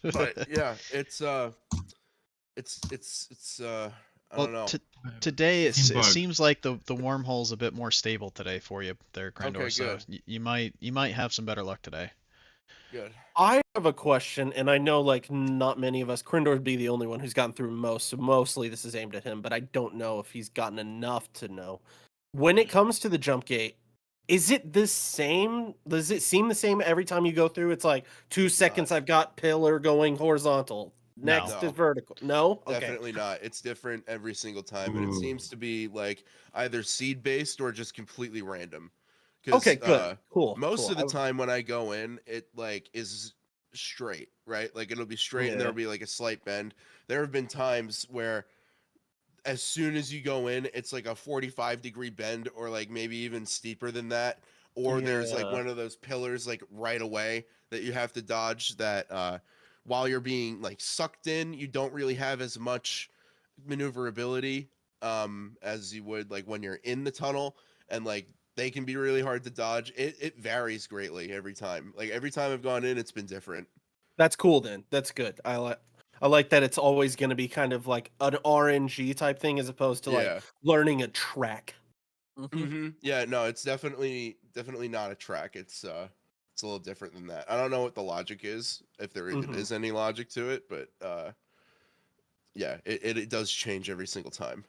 But yeah, it's I Well, don't know. today it Same bug. seems like the wormhole's a bit more stable today for you there, Krendor. Okay, So good. you might have some better luck today. Good. I have a question, and I know like not many of us, Krindor would be the only one who's gotten through most, so mostly this is aimed at him, but I don't know if he's gotten enough to know. When it comes to the jump gate, is it the same? Does it seem the same every time you go through? It's like 2 seconds, I've got pillar going horizontal. Next No. is vertical. No? Okay. Definitely not. It's different every single time, and it seems to be like either seed based or just completely random. 'Cause, Okay, good. Cool. Most cool. of the time when I go in, it like is straight, right? Like it'll be straight and there'll be like a slight bend. There have been times where as soon as you go in, it's like a 45-degree bend or like maybe even steeper than that. Or there's like Yeah. one of those pillars like right away that you have to dodge that while you're being like sucked in, you don't really have as much maneuverability as you would like when you're in the tunnel, and like they can be really hard to dodge. It varies greatly every time. Like every time I've gone in, it's been different. That's cool then. That's good. I like that it's always going to be kind of like an RNG type thing as opposed to Yeah. like learning a track. Yeah, no, it's definitely not a track. It's a little different than that. I don't know what the logic is, if there even is any logic to it, but yeah, it does change every single time.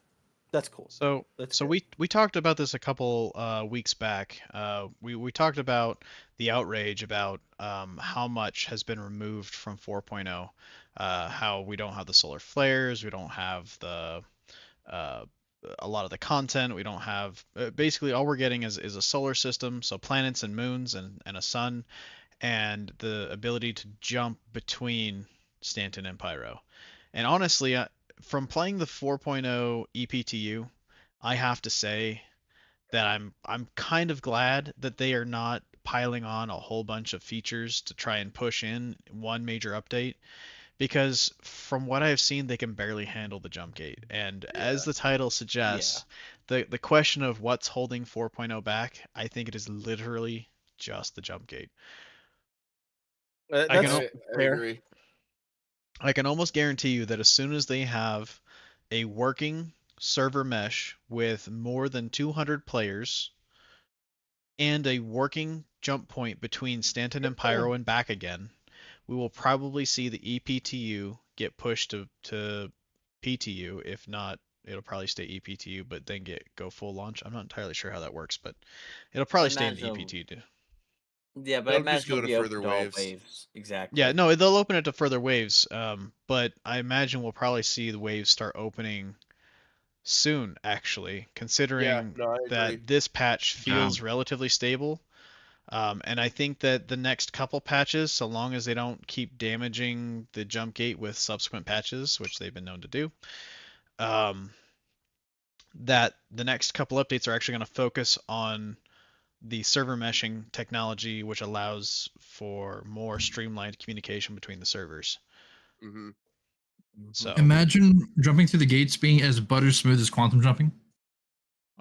That's cool. So That's so good. we talked about this a couple weeks back. We talked about the outrage about how much has been removed from 4.0. How we don't have the solar flares, we don't have the a lot of the content. We don't have basically all we're getting is a solar system, so planets and moons and a sun, and the ability to jump between Stanton and Pyro. And honestly, from playing the 4.0 EPTU, I have to say that I'm kind of glad that they are not piling on a whole bunch of features to try and push in one major update, because from what I've seen, they can barely handle the jump gate. And as the title suggests, the question of what's holding 4.0 back, I think it is literally just the jump gate. That's I fair. agree. I can almost guarantee you that as soon as they have a working server mesh with more than 200 players and a working jump point between Stanton and Pyro and back again, we will probably see the EPTU get pushed to PTU. If not, it'll probably stay EPTU, but then go full launch. I'm not entirely sure how that works, but it'll probably stay in the imagine- EPTU. Yeah, but I They'll just imagine go it'll to be further open to all waves. waves. Exactly. Yeah, no, they'll open it to further waves, but I imagine we'll probably see the waves start opening soon, actually, considering no, I agree. that this patch feels relatively stable. And I think that the next couple patches, so long as they don't keep damaging the jump gate with subsequent patches, which they've been known to do, that the next couple updates are actually going to focus on the server meshing technology, which allows for more streamlined communication between the servers. Mm-hmm. So Imagine jumping through the gates being as butter smooth as quantum jumping.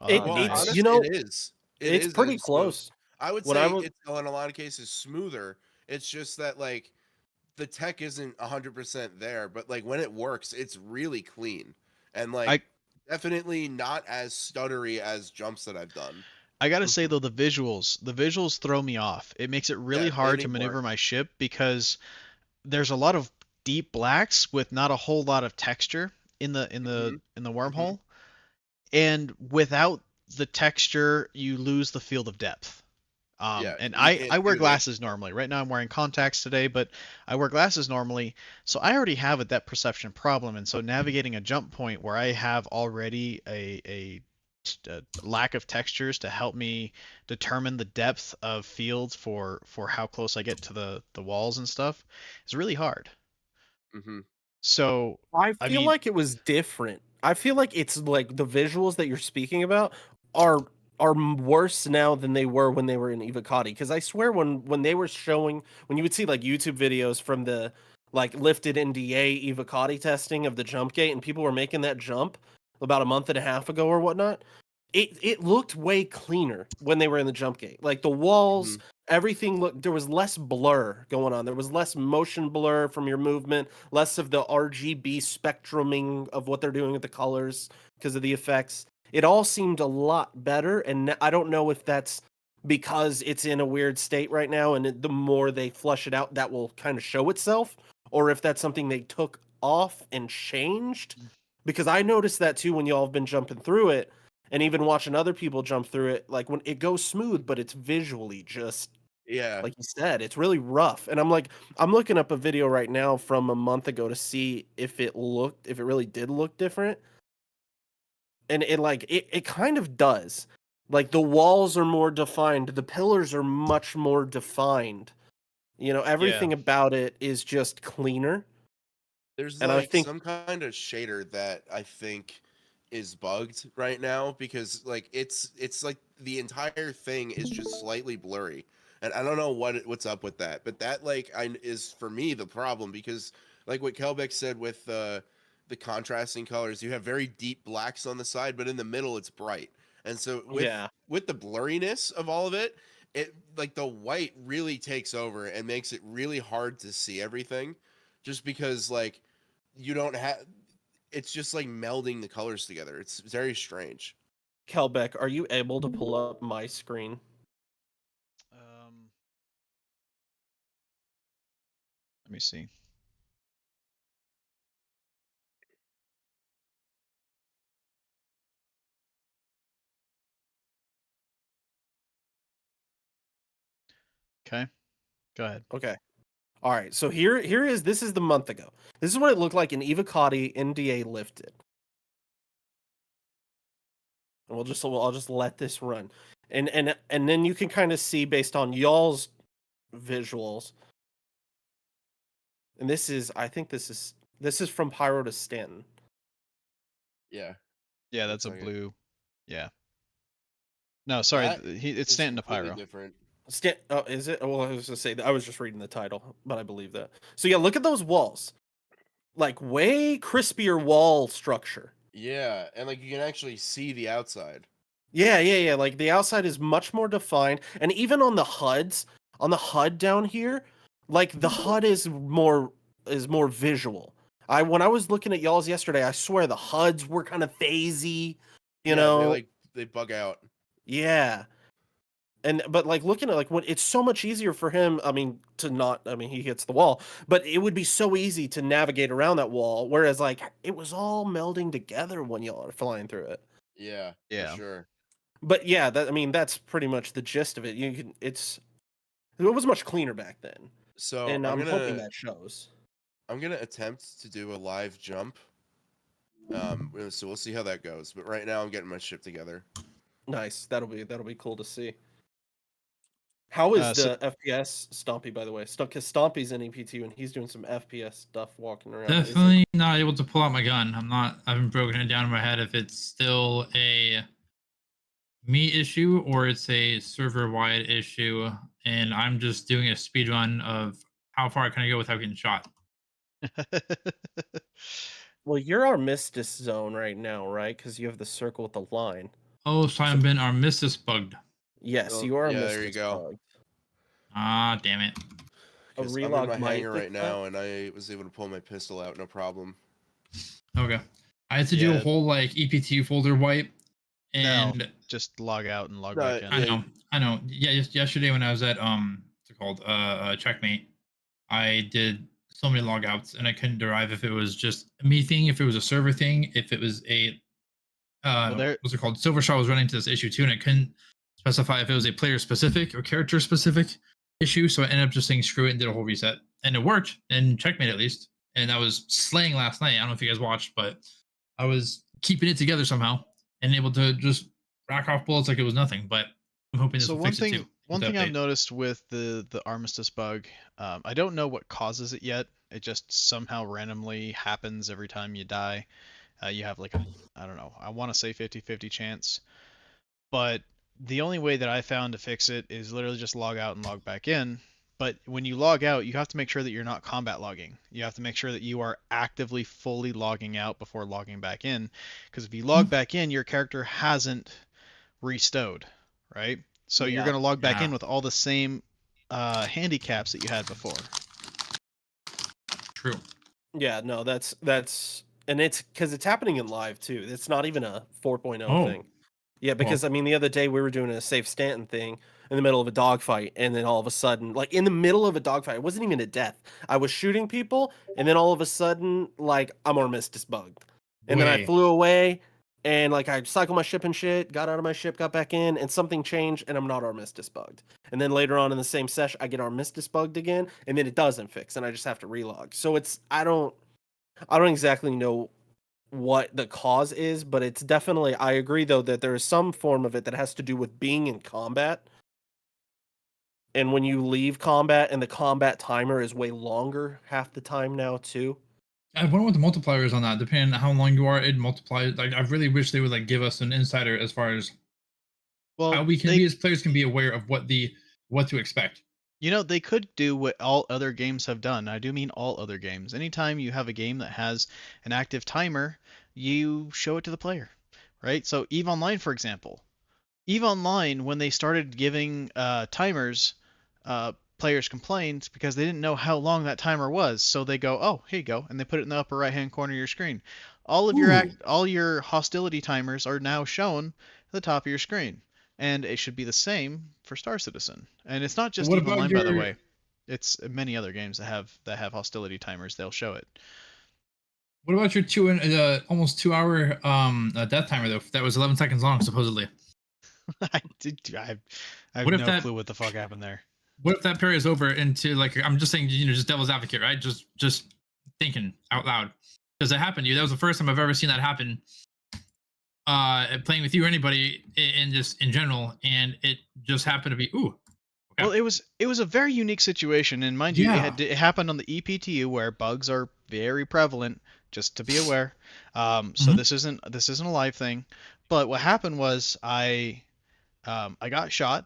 It- Well, it's honestly, you know it is. it's is pretty as smooth. close. I would When say I was- it's in a lot of cases smoother. It's just that like the tech isn't 100% there, but like when it works, it's really clean and like definitely not as stuttery as jumps that I've done. I gotta say though, the visuals throw me off. It makes it really Yeah, they hard to need maneuver work. my ship because there's a lot of deep blacks with not a whole lot of texture in the wormhole. And without the texture, you lose the field of depth. Yeah, And you I can't wear do that. glasses normally. Right now I'm wearing contacts today, but I wear glasses normally, so I already have a depth perception problem. And so navigating a jump point where I have already a lack of textures to help me determine the depth of fields for how close I get to the walls and stuff is really hard. Hmm. So I I feel mean, like it was different. I feel like it's like the visuals that you're speaking about are worse now than they were when they were in Evocati. Because I swear when they were showing, when you would see like YouTube videos from the like lifted NDA Evocati testing of the jump gate, and people were making that jump about a month and a half ago or whatnot, it looked way cleaner when they were in the jump gate. Like the walls, Hmm. everything looked, there was less blur going on. There was less motion blur from your movement, less of the RGB spectruming of what they're doing with the colors because of the effects. It all seemed a lot better, and I don't know if that's because it's in a weird state right now, and the more they flush it out, that will kind of show itself, or if that's something they took off and changed. Because I noticed that too when y'all have been jumping through it, and even watching other people jump through it. Like when it goes smooth, but it's visually just Yeah. like you said, it's really rough. And I'm like, I'm looking up a video right now from a month ago to see if it really did look different. And it kind of does. Like the walls are more defined, the pillars are much more defined. You know, yeah, everything about it is just cleaner. There's And I like think some kind of shader that I think is bugged right now because like it's like the entire thing is just slightly blurry. And I don't know what's up with that, but that like is for me the problem because like what Kelbeck said with the contrasting colors, you have very deep blacks on the side, but in the middle it's bright. And so yeah. with the blurriness of all of it, it like the white really takes over and makes it really hard to see everything just because like you don't have it's just like melding the colors together. It's very strange. Kelbeck, are you able to pull up my screen? um, let me see. Okay, go ahead. Okay. All right, so here is this is the month ago. This is what it looked like in Evocati NDA lifted. And I'll just let this run. And then you can kind of see based on y'all's visuals. And this is I think this is from Pyro to Stanton. Yeah. Yeah, that's Looks a like it. blue. Yeah. No, sorry, That it's is Stanton to completely Pyro. different. Oh, is it? Well, I was gonna say I was just reading the title, but I believe that. So yeah, look at those walls. Like way crispier wall structure. Yeah, and like you can actually see the outside. Yeah. Like the outside is much more defined, and even on the HUDs, on the HUD down here, like the HUD is more visual. When I was looking at y'all's yesterday, I swear the HUDs were kind of phasey, you Yeah, know. they bug out. Yeah, and but like looking at like when it's so much easier for him. I mean, he hits the wall, but it would be so easy to navigate around that wall. Whereas like it was all melding together when y'all are flying through it. Yeah, for Yeah. sure. But yeah, I mean, that's pretty much the gist of it. It was much cleaner back then, So and I'm hoping that shows. I'm gonna attempt to do a live jump. So we'll see how that goes. But right now I'm getting my shit together. Nice. That'll be cool to see. How is So the FPS Stompy, by the way? Because Stompy's in EPTU and he's doing some FPS stuff walking around. Is it? Definitely not able to pull out my gun. I haven't broken it down in my head if it's still a me issue or it's a server wide issue, and I'm just doing a speed run of how far can I go without getting shot. Well, you're our Mistis zone right now, right? Because you have the circle with the line. Oh, Simon Ben, our miss is bugged. Yes, Oh, you are yeah, a there you Mistis go. bug. Ah, damn it. A Because I'm in my relog might hangar fix right that. now, and I was able to pull my pistol out, no problem. Okay. I had to do a Yeah. whole like EPTU folder wipe, No, and just log out and log No, back in. yeah. I know. Yeah, yesterday when I was at what's it called? Checkmate, I did so many logouts and I couldn't derive if it was just a me thing, if it was a server thing, if it was a there- what's it called? Silver Star was running into this issue too, and it couldn't specify if it was a player specific or character specific issue. So I ended up just saying screw it and did a whole reset, and it worked in checkmate at least. And I was slaying last night. I don't know if you guys watched, but I was keeping it together somehow and able to just rack off bullets like it was nothing. But I'm hoping this So will one fix it too. one with the thing I've update. noticed with the armistice bug, I don't know what causes it yet. It just somehow randomly happens every time you die. You have like a, I don't know, I want to say 50-50 chance, but the only way that I found to fix it is literally just log out and log back in. But when you log out, you have to make sure that you're not combat logging. You have to make sure that you are actively fully logging out before logging back in, because if you log back in, your character hasn't restowed, right? So you're Yeah. going to log back in Yeah. with all the same handicaps that you had before. True. Yeah, no, that's and it's because it's happening in live too. It's not even a 4.0 Oh. thing. Yeah, because I mean, the other day we were doing a safe Stanton thing in the middle of a dogfight, and then all of a sudden, like in the middle of a dogfight, it wasn't even a death. I was shooting people, and then all of a sudden, like I'm armistice bugged, and then I Way. flew away, and like I cycled my ship and shit, got out of my ship, got back in, and something changed, and I'm not armistice bugged. And then later on in the same session, I get armistice bugged again, and then it doesn't fix, and I just have to relog. So it's I don't exactly know what the cause is, but it's definitely, I agree though that there is some form of it that has to do with being in combat. And when you leave combat and the combat timer is way longer half the time now too. I wonder what the multiplier is on that. Depending on how long you are, it multiplies. Like I really wish they would like give us an insider as far as Well, how we can be as players can be aware of what to expect. you know, they could do what all other games have done. I do mean all other games. Anytime you have a game that has an active timer, you show it to the player, right? So EVE Online, for example. EVE Online, when they started giving timers, players complained because they didn't know how long that timer was. So they go, "Oh, here you go," and they put it in the upper right-hand corner of your screen. All of all your hostility timers are now shown at the top of your screen, and it should be the same for Star Citizen. And it's not just What EVE about Online, by the your- way. It's many other games that have hostility timers. They'll show it. What about your almost 2 hour death timer though? That was 11 seconds long supposedly. I have What if no that- clue what the fuck happened there. What if that carries over into like I'm just saying, just devil's advocate, right? Just thinking out loud because it happened to you. That was the first time I've ever seen that happen. Playing with you or anybody in just in general, and it just happened to be okay. Well, it was a very unique situation, and mind you, it happened on the EPTU where bugs are very prevalent. Just to be aware. So this isn't a live thing, but what happened was I got shot,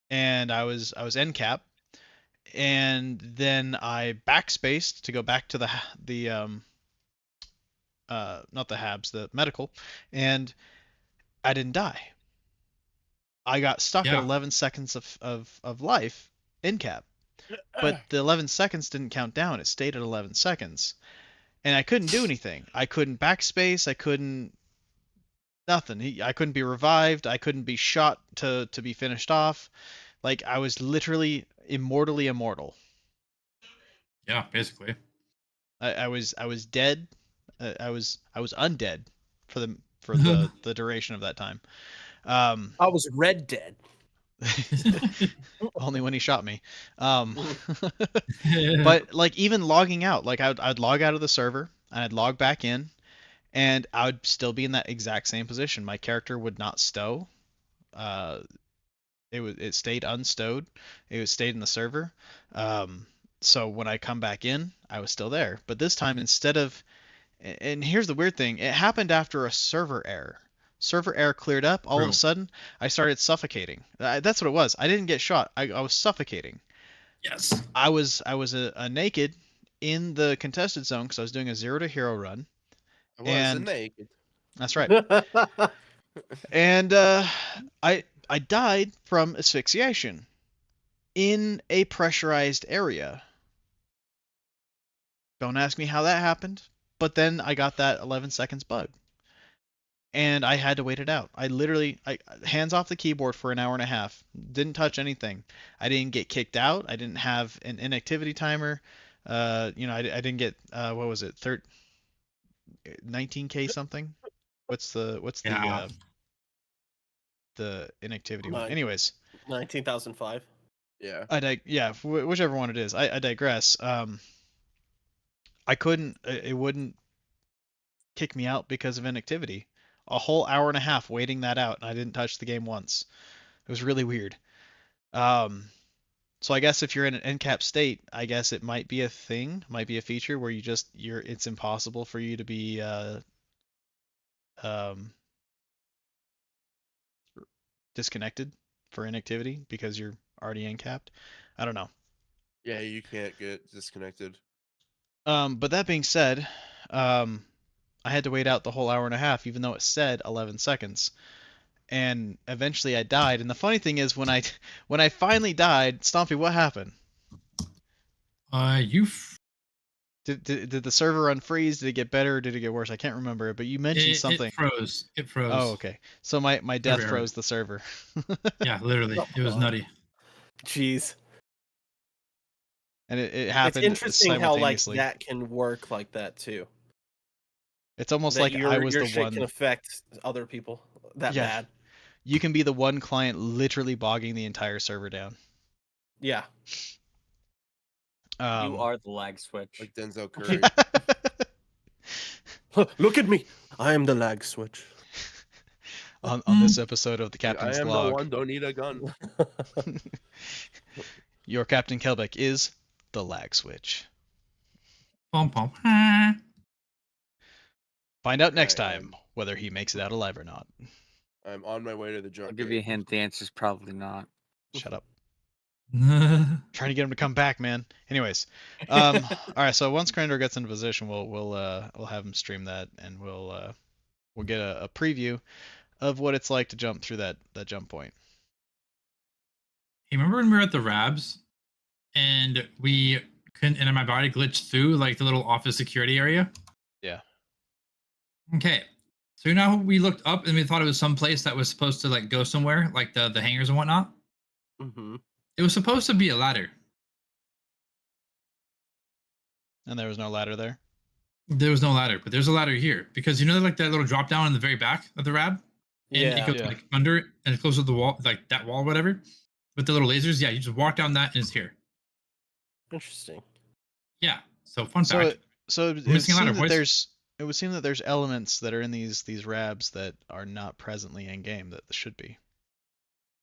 and I was NCAP, and then I backspaced to go back to the not the habs, the medical, and I didn't die. I got stuck at 11 seconds of life in cap, but the 11 seconds didn't count down. It stayed at 11 seconds, and I couldn't do anything. I couldn't backspace. I couldn't nothing. I couldn't be revived. I couldn't be shot to be finished off. Like I was literally immortally immortal. Yeah, basically. I was dead. I was undead for the duration of that time. I was Red Dead. Only when he shot me. But like even logging out, like I'd log out of the server and I'd log back in, and I would still be in that exact same position. My character would not stow. It stayed unstowed. It stayed in the server. So when I come back in, I was still there. But this time, instead of, and here's the weird thing, it happened after a server error. Server error cleared up. All of a sudden, I started suffocating. That's what it was. I didn't get shot. I was suffocating. Yes. I was a naked in the contested zone because I was doing a 0 to hero run. I wasn't naked. That's right. And I died from asphyxiation in a pressurized area. Don't ask me how that happened, but then I got that 11 seconds bug. And I had to wait it out. I literally, hands off the keyboard for an hour and a half. Didn't touch anything. I didn't get kicked out. I didn't have an inactivity timer. I didn't get, what was it, 19K something? What's the Yeah. the inactivity one? Nine. Anyways, 19,005. Yeah. whichever one it is. I digress. I couldn't. It wouldn't kick me out because of inactivity. A whole hour and a half waiting that out, and I didn't touch the game once. It was really weird. So I guess if you're in an end cap state, I guess it might be a thing, might be a feature where it's impossible for you to be um, disconnected for inactivity because you're already end capped. I don't know. Yeah, you can't get disconnected. But that being said, I had to wait out the whole hour and a half, even though it said 11 seconds. And eventually I died. And the funny thing is, when I finally died, Stompy, what happened? Did the server unfreeze? Did it get better or did it get worse? I can't remember, but you mentioned something. It froze. It froze. Oh, okay. So my death Server froze the server. Yeah, literally. Oh, It was God. nutty. Jeez. And it It's happened interesting how like simultaneously. that can work like that too. It's almost That like I was your the shit one. can affect other people that Yeah. bad. You can be the one client literally bogging the entire server down. Yeah. You are the lag switch. Like Denzel Curry. Look at me. I am the lag switch. on this episode of the Captain's I am Log. the one. Don't need a gun. Your Captain Kelbeck is the lag switch. Pom pom. Find out next Alright, time whether he makes it out alive or not. I'm on my way to the junk. I'll give you a gate. hint. The answer's probably not. Shut up. Trying to get him to come back, man. Anyways, all right. So once Grandor gets into position, we'll have him stream that, and we'll get a preview of what it's like to jump through that jump point. Hey, remember when we were at the Rabs and we couldn't, and my body glitched through like the little office security area? Yeah. Okay. So you know how we looked up and we thought it was some place that was supposed to like go somewhere, like the hangars and whatnot? Mm-hmm. It was supposed to be a ladder. And there was no ladder there. There was no ladder, but there's a ladder here because you know like that little drop down in the very back of the Rab? And Yeah. it goes Yeah. like under it and it goes to the wall, like that wall, whatever. With the little lasers, yeah, you just walk down that and it's here. Interesting. Yeah. So fun So fact. so it would missing a ladder, seem that boys. it would seem that there's elements that are in these Rabs that are not presently in game that should be.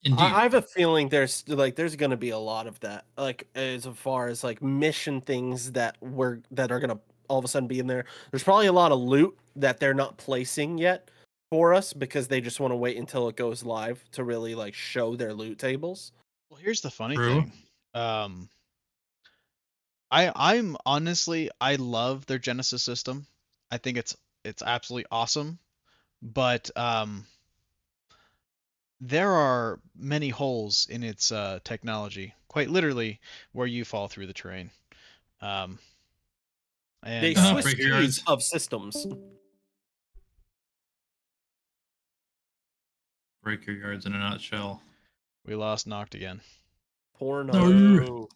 Indeed. I have a feeling there's going to be a lot of that, like as far as like mission things that are going to all of a sudden be in there. There's probably a lot of loot that they're not placing yet for us because they just want to wait until it goes live to really like show their loot tables. Well, here's the funny True. thing. I'm honestly, I love their Genesis system. I think it's absolutely awesome, but there are many holes in its technology, quite literally, where you fall through the terrain. And They break Swiss your yards. cheese of systems. Break your yards in a nutshell. we lost Noct again. Porno. No.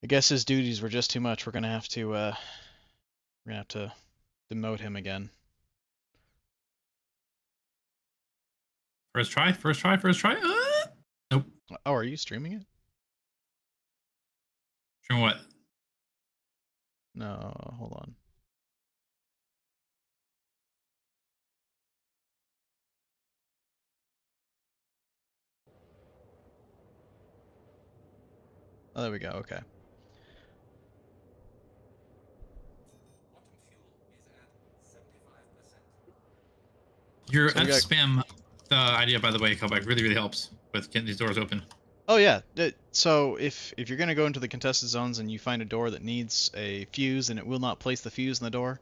I guess his duties were just too much. We're gonna have to demote him again. First try. Nope. Oh, are you streaming it? From what? No, hold on. Oh, there we go. Okay. Your So we F got- spam idea, by the way, Callback, really, really helps with getting these doors open. Oh yeah. So if you're gonna go into the contested zones and you find a door that needs a fuse and it will not place the fuse in the door,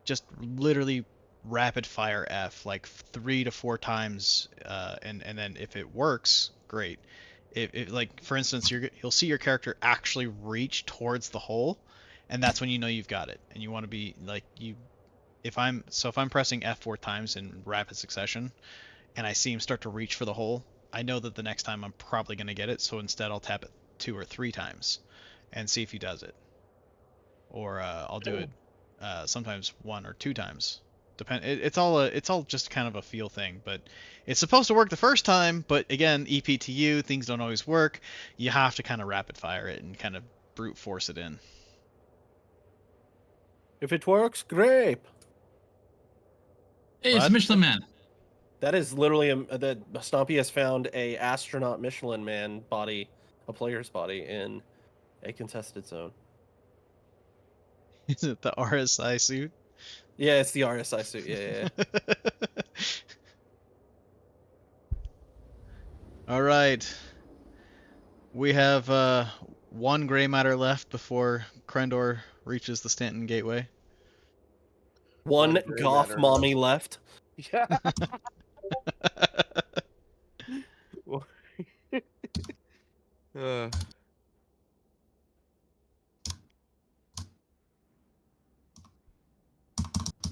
just literally rapid fire F like 3 to 4 times, and then if it works, great. If like for instance, you'll see your character actually reach towards the hole, and that's when you know you've got it. And you want to be like if I'm pressing F 4 times in rapid succession, and I see him start to reach for the hole, I know that the next time I'm probably going to get it, so instead I'll tap it 2 or 3 times and see if he does it. Or I'll do it sometimes 1 or 2 times. It's all just kind of a feel thing, but it's supposed to work the first time. But again, EPTU, things don't always work. You have to kind of rapid fire it and kind of brute force it in. If it works, great. Hey, it's What? Michelin Man. That is literally that Stompy has found a astronaut Michelin Man body, a player's body in a contested zone. Is it the RSI suit? Yeah, it's the RSI suit. Yeah. All right. We have 1 gray matter left before Krendor reaches the Stanton Gateway. One gray goth matter mommy left. Yeah.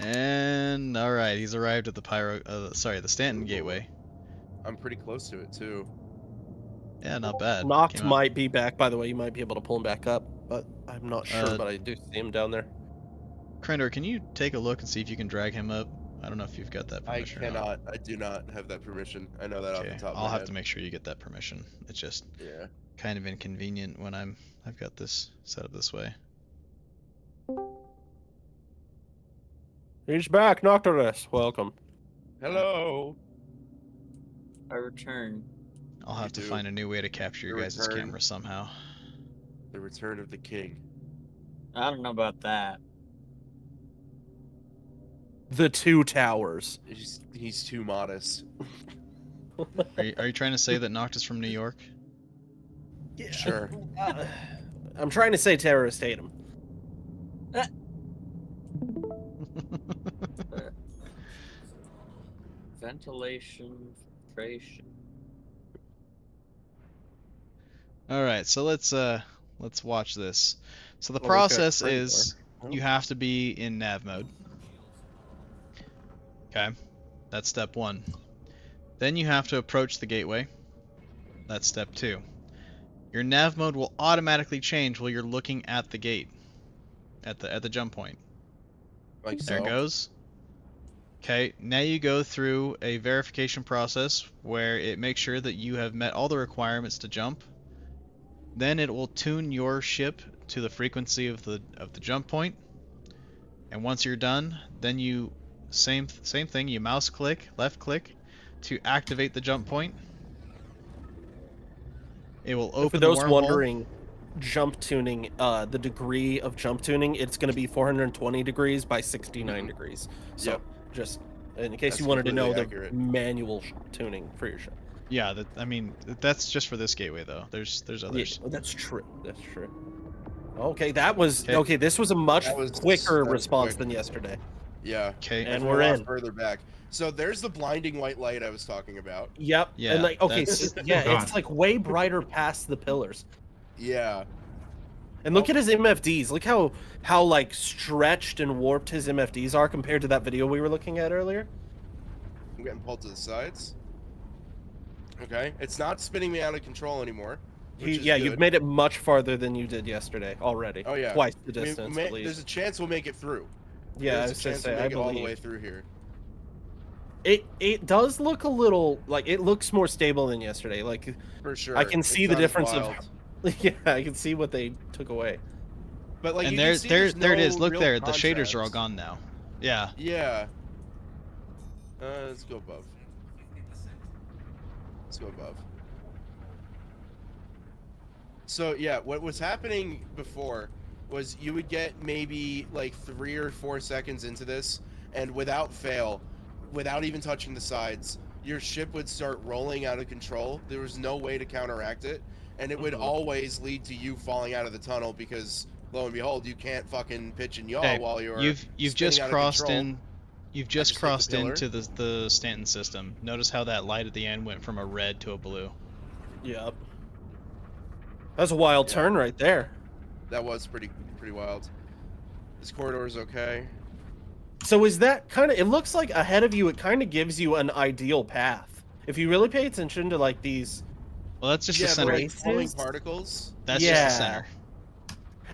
And all right, he's arrived at the the Stanton Gateway. I'm pretty close to it too. Yeah, not bad. Noct Came out- might be back, by the way. You might be able to pull him back up, but I'm not sure. But I do see him down there. Krendor, can you take a look and see if you can drag him up? I don't know if you've got that I permission or not. cannot. I do not have that permission. I know that off Okay, the top of I'll my have head. to make sure you get that permission. It's just Yeah. kind of inconvenient when I've got this set up this way. He's back, Nocturus. Welcome. Hello. I return. I'll have to do. find a new way to capture your Your guys' return. camera somehow. The return of the king. I don't know about that. The 2 towers. He's too modest. Are you trying to say that Noct is from New York? Yeah. Sure. I'm trying to say terrorists hate him. Ventilation, filtration. All right, so let's watch this. So the Well, we've got process Krendor. is you have to be in nav mode. Okay, that's step 1. Then you have to approach the gateway. That's step 2. Your nav mode will automatically change while you're looking at the gate, at the jump point. Like There so. it goes. Okay, now you go through a verification process where it makes sure that you have met all the requirements to jump. Then it will tune your ship to the frequency of the jump point. And once you're done, then you same thing, you mouse click, left click to activate the jump point. It will open For the those wormhole. wondering, jump tuning, the degree of jump tuning, it's going to be 420 degrees by 69 degrees. So Yep. just in case That's you wanted to know completely the accurate. manual tuning for your ship. Yeah, I mean that's just for this gateway though. There's others. Yeah, that's true. That's true. Okay, that was Okay. okay. This was a much That was response quick. than yesterday. Yeah. Okay. And If we're a lot in. further back. So there's the blinding white light I was talking about. Yep. Yeah, And like, okay, that's- so, yeah, God. it's like way brighter past the pillars. Yeah. And look at his MFDs. Look how like stretched and warped his MFDs are compared to that video we were looking at earlier. I'm getting pulled to the sides. Okay. It's not spinning me out of control anymore. Which is Yeah, you've good. made it much farther than you did yesterday already. Oh yeah. Twice the We distance may- at least. there's a chance we'll make it through. Yeah, I There's was a gonna chance say, we'll I make it all the way believe. through here. It does look a little like it looks more stable than yesterday. Like For sure. I can It's see the not as difference wild. of yeah, I can see what they took away. But like And you there can see there's it is. no Look real there. The shaders are all contrast. gone now. Yeah. Yeah. Let's go above. Let's go above. So yeah, what was happening before was you would get maybe like 3 or 4 seconds into this, and without fail, without even touching the sides, your ship would start rolling out of control. There was no way to counteract it, and it would Mhm. always lead to you falling out of the tunnel because lo and behold, you can't fucking pitch and yaw Okay, while you're You've spinning just out of crossed control. in. You've just just hit the crossed pillar. into the Stanton system. Notice how that light at the end went from a red to a blue. Yep. That's a wild Yeah. turn right there. That was pretty wild. This corridor is okay. So is that kind of? It looks like ahead of you. It kind of gives you an ideal path if you really pay attention to like these. Well, that's just yeah, the but center. like falling Races? particles. That's Yeah. just the center.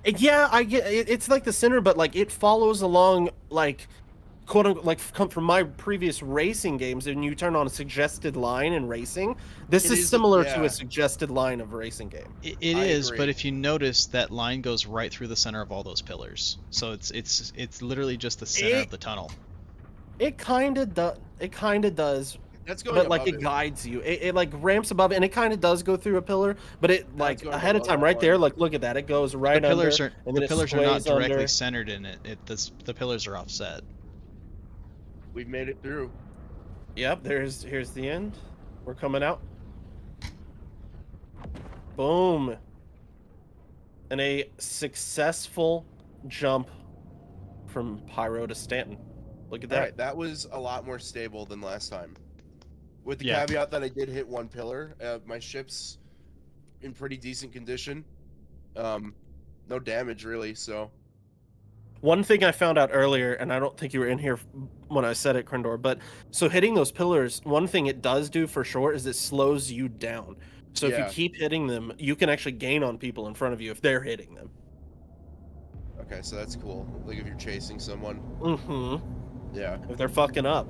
Yeah, I get it's like the center, but like it follows along like quote unquote, like come from my previous racing games, and you turn on a suggested line in racing. This It is is, similar to yeah. a suggested line of a racing game. It I is, but agree. if you notice, that line goes right through the center of all those pillars. So it's literally just the center of the tunnel. It kind of does. It kind of does, That's going but like above it guides you. It like ramps above, and it kind of does go through a pillar, but it That's like going ahead of below time, that right there. one. Like look at that, it goes The right pillars under, are and the then it pillars are not sways directly under. centered in it. The pillars are offset. We've made it through. Yep, here's the end. We're coming out. Boom. And a successful jump from Pyro to Stanton. Look at All that. right, that was a lot more stable than last time. With the Yeah. caveat that I did hit one pillar. My ship's in pretty decent condition. No damage really. So One thing I found out earlier, and I don't think you were in here when I said it, Krendor, but so hitting those pillars, one thing it does do for sure is it slows you down. So if you Yeah. keep hitting them, you can actually gain on people in front of you if they're hitting them. okay, so that's cool. Like if you're chasing someone. Mm-hmm. Yeah. If they're fucking up.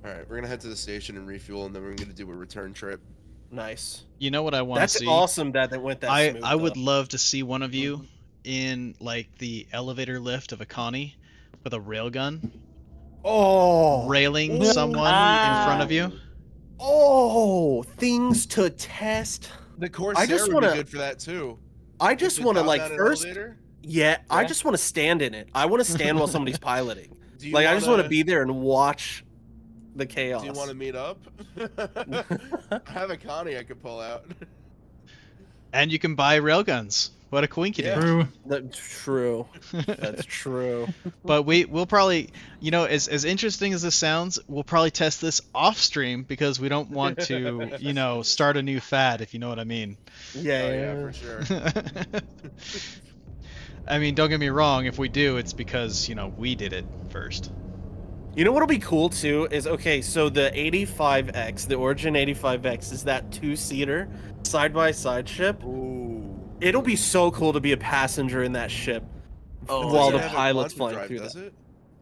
All right, we're gonna head to the station and refuel, and then we're gonna do a return trip. Nice. You know what I want to That's see? awesome that it went that smooth. I would though. love to see one of you in like the elevator lift of a Connie with a railgun railing Oh, someone in front of you. oh, things to test. The Corsair just would wanna- be good for that too. I With just the want to like top-mounted first. elevator. Yeah, I Yeah. just want to stand in it. I want to stand while somebody's piloting. Do you Like I just want to wanna- be there and watch the chaos. Do you want to meet up? I have a Connie I could pull out. And you can buy railguns. What a coinkydink. Yeah. True. That's true. That's true. But we'll probably, as interesting as this sounds, we'll probably test this off stream because we don't want to, start a new fad, if you know what I mean. Yeah, Oh yeah, for sure. I mean, don't get me wrong, if we do, it's because, we did it first. You know what'll be cool too is okay. So the 85X, the Origin 85X, is that two-seater side-by-side ship. Ooh. It'll be so cool to be a passenger in that ship Oh, while Does it the have a pilot's quantum flying drive, through does that. it?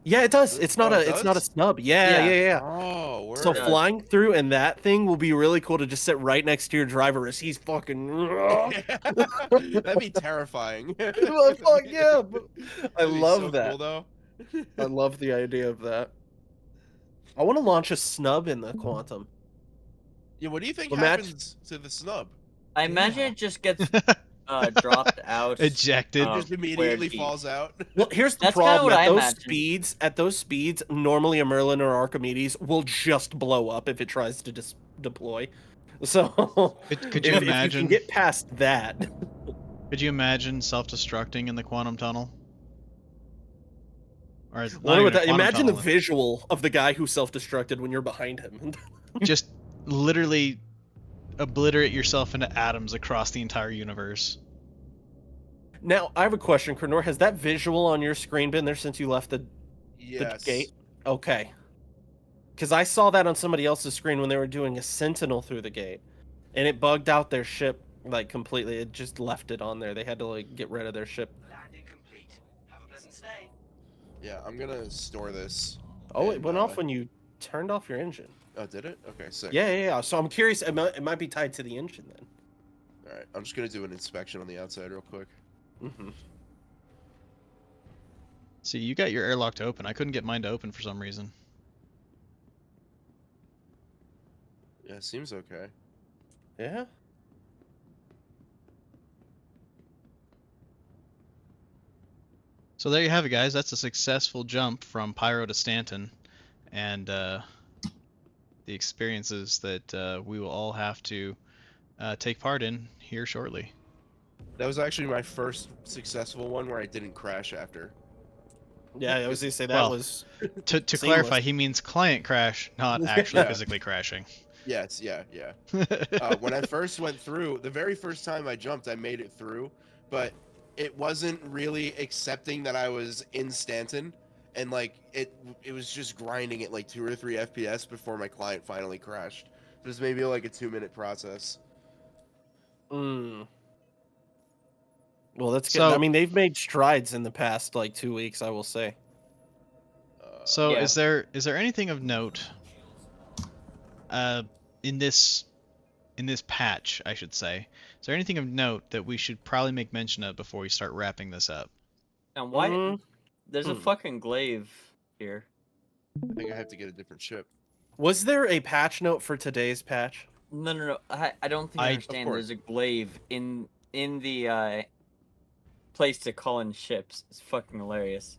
Yeah, it does. It's not Oh, a it it's not a does? snub. Yeah, Yeah. yeah, yeah. Oh, word. So Yeah. flying through in that thing will be really cool to just sit right next to your driver as he's fucking. That'd be terrifying. Well, fuck yeah! but I That'd be love so that. Cool, though. I love the idea of that. I want to launch a snub in the Quantum. Yeah, what do you think Imagine- happens to the snub? I imagine it just gets dropped out. Ejected. It just where immediately deep. falls out. Well, here's the That's kinda problem. what I At those imagined. speeds, normally a Merlin or Archimedes will just blow up if it tries to deploy. So, Could you if you imagine? can get past that, Could you imagine self-destructing in the quantum tunnel? Or is Wonder what not even a quantum imagine the tunnel, visual of the guy who self-destructed when you're behind him. just literally obliterate yourself into atoms across the entire universe. Now, I have a question, Krenor. Has that visual on your screen been there since you left the Yes. gate? Okay. Because I saw that on somebody else's screen when they were doing a sentinel through the gate, and it bugged out their ship like completely. It just left it on there. They had to like get rid of their ship. Landing complete. Have a pleasant stay. Yeah, I'm gonna store this. Oh, it and, went off when you turned off your engine. Oh, did it? Okay, sick. Yeah, yeah, yeah. So I'm curious. It might be tied to the engine then. All right, I'm just gonna do an inspection on the outside real quick. Mm-hmm. See, you got your airlock to open. I couldn't get mine to open for some reason. Yeah, seems okay. Yeah. So there you have it, guys. That's a successful jump from Pyro to Stanton, and the experiences that we will all have to take part in here shortly. That was actually my first successful one where I didn't crash after. Yeah, I was gonna say that Well, was. To Seamless. clarify, he means client crash, not actually Yeah. physically crashing. Yes, yeah. When I first went through, the very first time I jumped, I made it through, but it wasn't really accepting that I was in Stanton, and like it was just grinding at like 2 or 3 FPS before my client finally crashed. It was maybe like a 2-minute process. Mm. Well, that's good. So- I mean, they've made strides in the past like 2 weeks, I will say. So Yeah. is there anything of note in this patch, I should say? Is there anything of note that we should probably make mention of before we start wrapping this up? And why? Mm, There's a fucking glaive here. I think I have to get a different ship. Was there a patch note for today's patch? No. I don't think you I- Of understand. course. There's a glaive in the place to call in ships. It's fucking hilarious.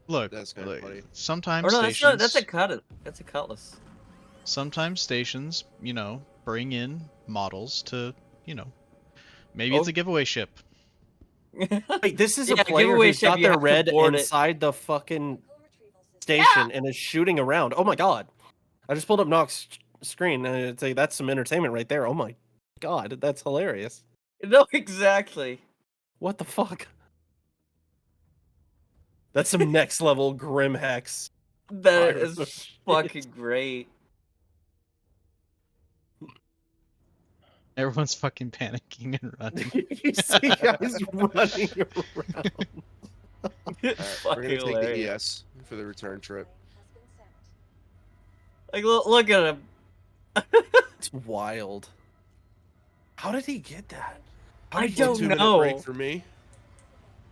Look, That's kinda look, funny. sometimes Or no, that's not. stations, That's a cutlass. That's a cutlass. sometimes stations, bring in models to, maybe it's Oh. a giveaway ship. Wait, this is a Yeah, player giveaway who's ship, got you their have to red board it. inside the fucking station and is shooting around. Oh my god! I just pulled up Nox's screen and it's like that's some entertainment right there. Oh my god, that's hilarious. No, exactly. What the fuck? That's some next level grim hex. That Fire is shit. fucking great. Everyone's fucking panicking and running. You see guys running around. It's We're fucking gonna take the hilarious. ES for the return trip. Like, look at him. It's wild. How did he get that? I It's a don't 2-minute know. break for me.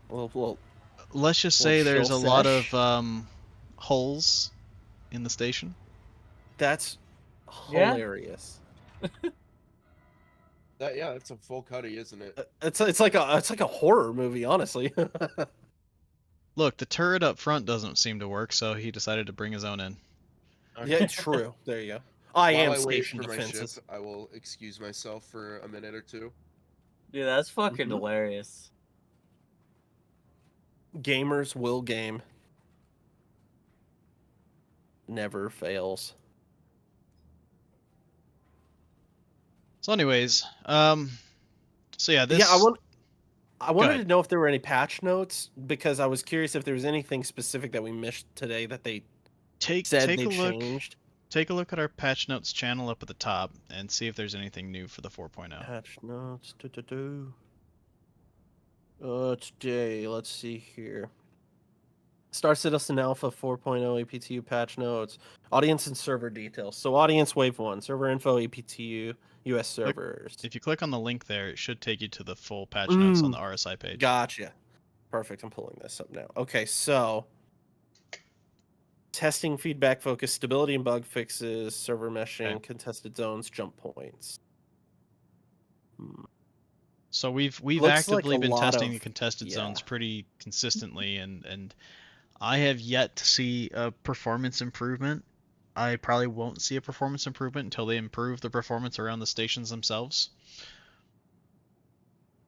Well, Let's just Little say there's a chill lot sesh. of holes in the station. that's Yeah. hilarious. That's a full cutty, isn't it? It's like a horror movie, honestly. Look, the turret up front doesn't seem to work, so he decided to bring his own in. Yeah, true. There you go. I While am I wait station for my defenses. ship, I will excuse myself for a minute or two. Dude, that's fucking Mhm. hilarious. Gamers will game. Never fails. So, anyways, so yeah, this. Yeah, I wanted ahead. to know if there were any patch notes because I was curious if there was anything specific that we missed today that they take said take they a look. changed. Take a look at our patch notes channel up at the top and see if there's anything new for the 4.0. Patch notes. Today, let's see here. Star Citizen Alpha 4.0 EPTU patch notes. Audience and server details. So audience wave 1, server info EPTU, US servers. If you click on the link there, it should take you to the full patch notes on the RSI page. Gotcha. Perfect. I'm pulling this up now. Okay, so testing, feedback, focus, stability and bug fixes, server meshing, Okay. contested zones, jump points. So we've Looks like actively a been lot testing of- the contested yeah. zones pretty consistently, and I have yet to see a performance improvement. I probably won't see a performance improvement until they improve the performance around the stations themselves.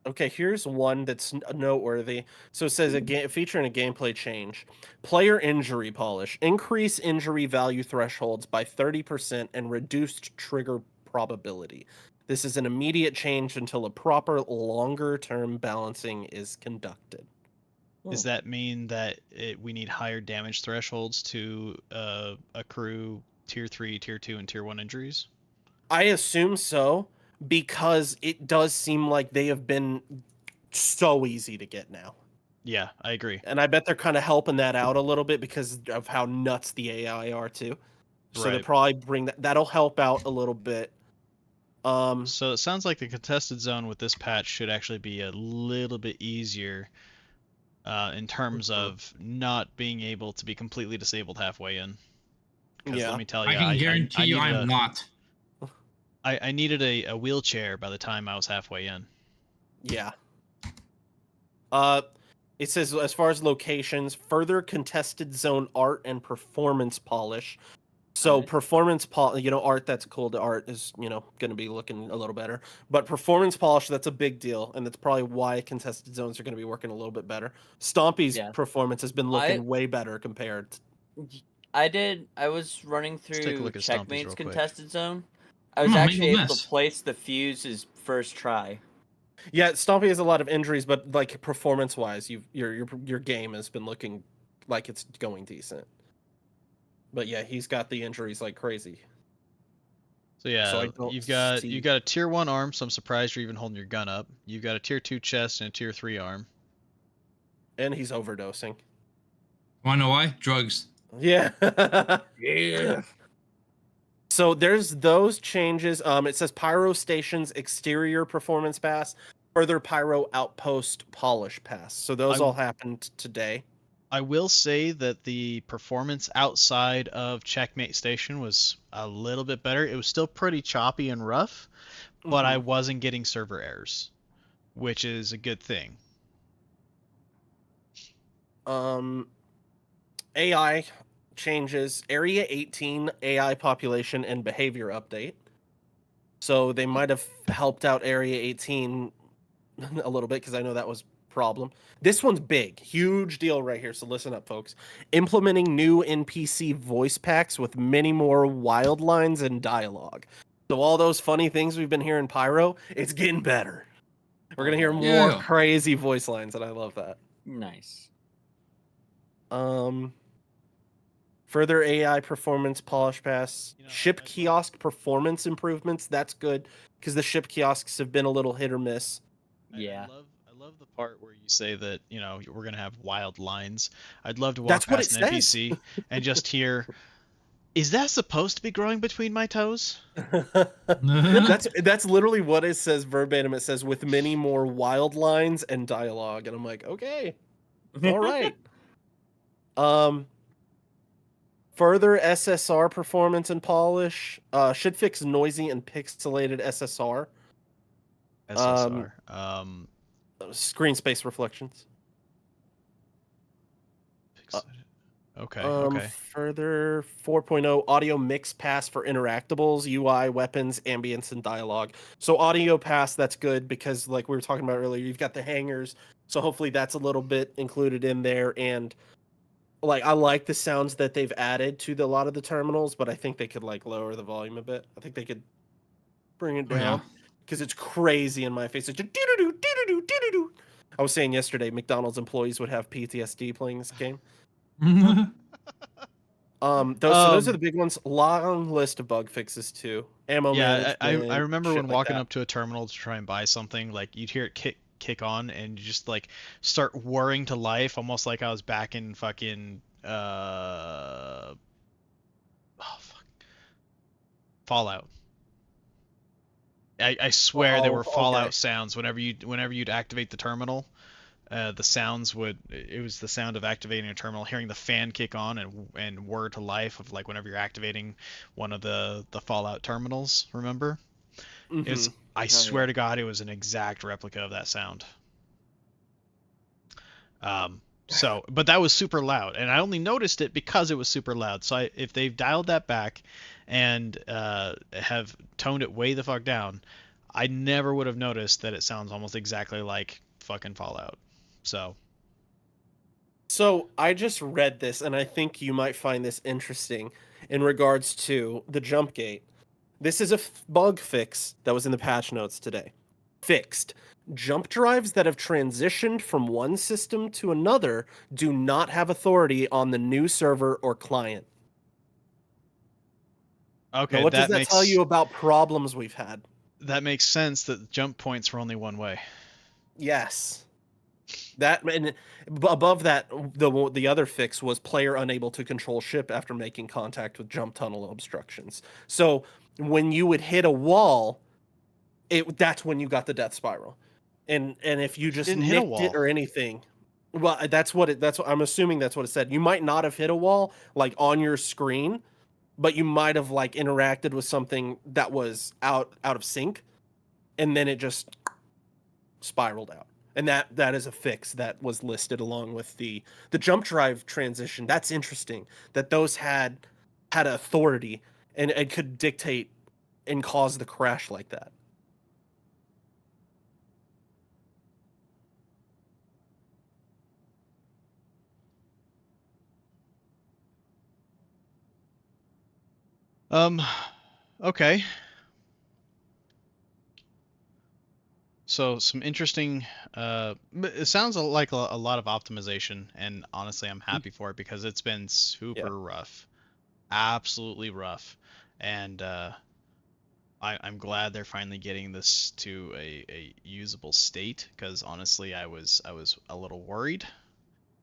Okay, here's one that's noteworthy. So it says featuring a gameplay change. Player injury polish. Increase injury value thresholds by 30% and reduced trigger probability. This is an immediate change until a proper longer-term balancing is conducted. Does that mean that we need higher damage thresholds to accrue tier 3, tier 2, and tier 1 injuries? I assume so, because it does seem like they have been so easy to get now. Yeah, I agree. And I bet they're kind of helping that out a little bit because of how nuts the AI are too. So they Right. probably bring that'll help out a little bit. So it sounds like the contested zone with this patch should actually be a little bit easier in terms of not being able to be completely disabled halfway in. Because Yeah. let me tell you, I can guarantee you needed I'm not. I needed a wheelchair by the time I was halfway in. Yeah. It says as far as locations, further contested zone art and performance polish. So Alright. performance art that's cool. The art is, going to be looking a little better. But performance polish, that's a big deal, and that's probably why contested zones are going to be working a little bit better. Stompy's Yeah. performance has been looking way better compared. I was running take a through look at Stompy's Checkmate's real quick. contested zone. I was Come on, make actually no able mess. to place the fuses first try. Yeah, Stompy has a lot of injuries, but like performance wise, your game has been looking like it's going decent. But yeah, he's got the injuries like crazy. So yeah, So I don't you've got see- a tier 1 arm, so I'm surprised you're even holding your gun up. You've got a tier 2 chest and a tier 3 arm. And he's overdosing. Wanna know why? Drugs. Yeah. Yeah. So there's those changes. It says Pyro Station's exterior performance pass, further Pyro Outpost polish pass. So those all happened today. I will say that the performance outside of Checkmate Station was a little bit better. It was still pretty choppy and rough, but I wasn't getting server errors, which is a good thing. AI changes Area 18 AI population and behavior update. So they might have helped out Area 18 a little bit because I know that was a problem. This one's big, huge deal right here. So listen up, folks. Implementing new NPC voice packs with many more wild lines and dialogue. So all those funny things we've been hearing Pyro, it's getting better. We're gonna hear more Yeah. crazy voice lines, and I love that. Nice. Further AI performance polish pass, You know, ship I love- kiosk performance improvements. That's good because the ship kiosks have been a little hit or miss. Yeah. I love the part where you say that, you know, we're gonna have wild lines. I'd love to walk That's what past it an says. NPC and just hear, "Is that supposed to be growing between my toes?" That's literally what it says verbatim. It says with many more wild lines and dialogue, and I'm like, okay, all right. Further SSR performance and polish should fix noisy and pixelated SSR. SSR. Screen space reflections. Okay. Further 4.0 audio mix pass for interactables, UI, weapons, ambience, and dialogue. So audio pass, that's good because like we were talking about earlier, you've got the hangers. So hopefully that's a little bit included in there. And like I like the sounds that they've added to a lot of the terminals, but I think they could like lower the volume a bit. I think they could bring it Oh, yeah. down because it's crazy in my face. It's just doo-doo-doo, doo-doo-doo, doo-doo-doo. I was saying yesterday, McDonald's employees would have PTSD playing this game. Those are the big ones. Long list of bug fixes too. Ammo Yeah, management. I remember shit when like walking that. up to a terminal to try and buy something, like you'd hear it kick on and you just like start whirring to life, almost like I was back in fucking oh fuck, Fallout. I swear they were Fallout Okay. sounds whenever you'd activate the terminal. The sounds it was the sound of activating a terminal, hearing the fan kick on and whir to life of like whenever you're activating one of the Fallout terminals, remember? It was, I swear yeah. to God, it was an exact replica of that sound. But that was super loud, and I only noticed it because it was super loud. So if they've dialed that back and have toned it way the fuck down, I never would have noticed that it sounds almost exactly like fucking Fallout. So I just read this, and I think you might find this interesting in regards to the jump gate. This is a bug fix that was in the patch notes today. Fixed. Jump drives that have transitioned from one system to another do not have authority on the new server or client. Okay, Now, what does that tell you about problems we've had? that makes sense that jump points were only one way. Yes. That and above that, the other fix was player unable to control ship after making contact with jump tunnel obstructions. So when you would hit a wall, that's when you got the death spiral. And if you just didn't hit a nicked it wall. or anything, well, that's what I'm assuming that's what it said. You might not have hit a wall like on your screen, but you might have like interacted with something that was out of sync, and then it just spiraled out. And that is a fix that was listed along with the jump drive transition. That's interesting that those had authority and could dictate and cause the crash like that. Okay. So some interesting. It sounds like a lot of optimization, and honestly, I'm happy for it because it's been super rough, absolutely rough, and I'm glad they're finally getting this to a usable state. Because honestly, I was a little worried.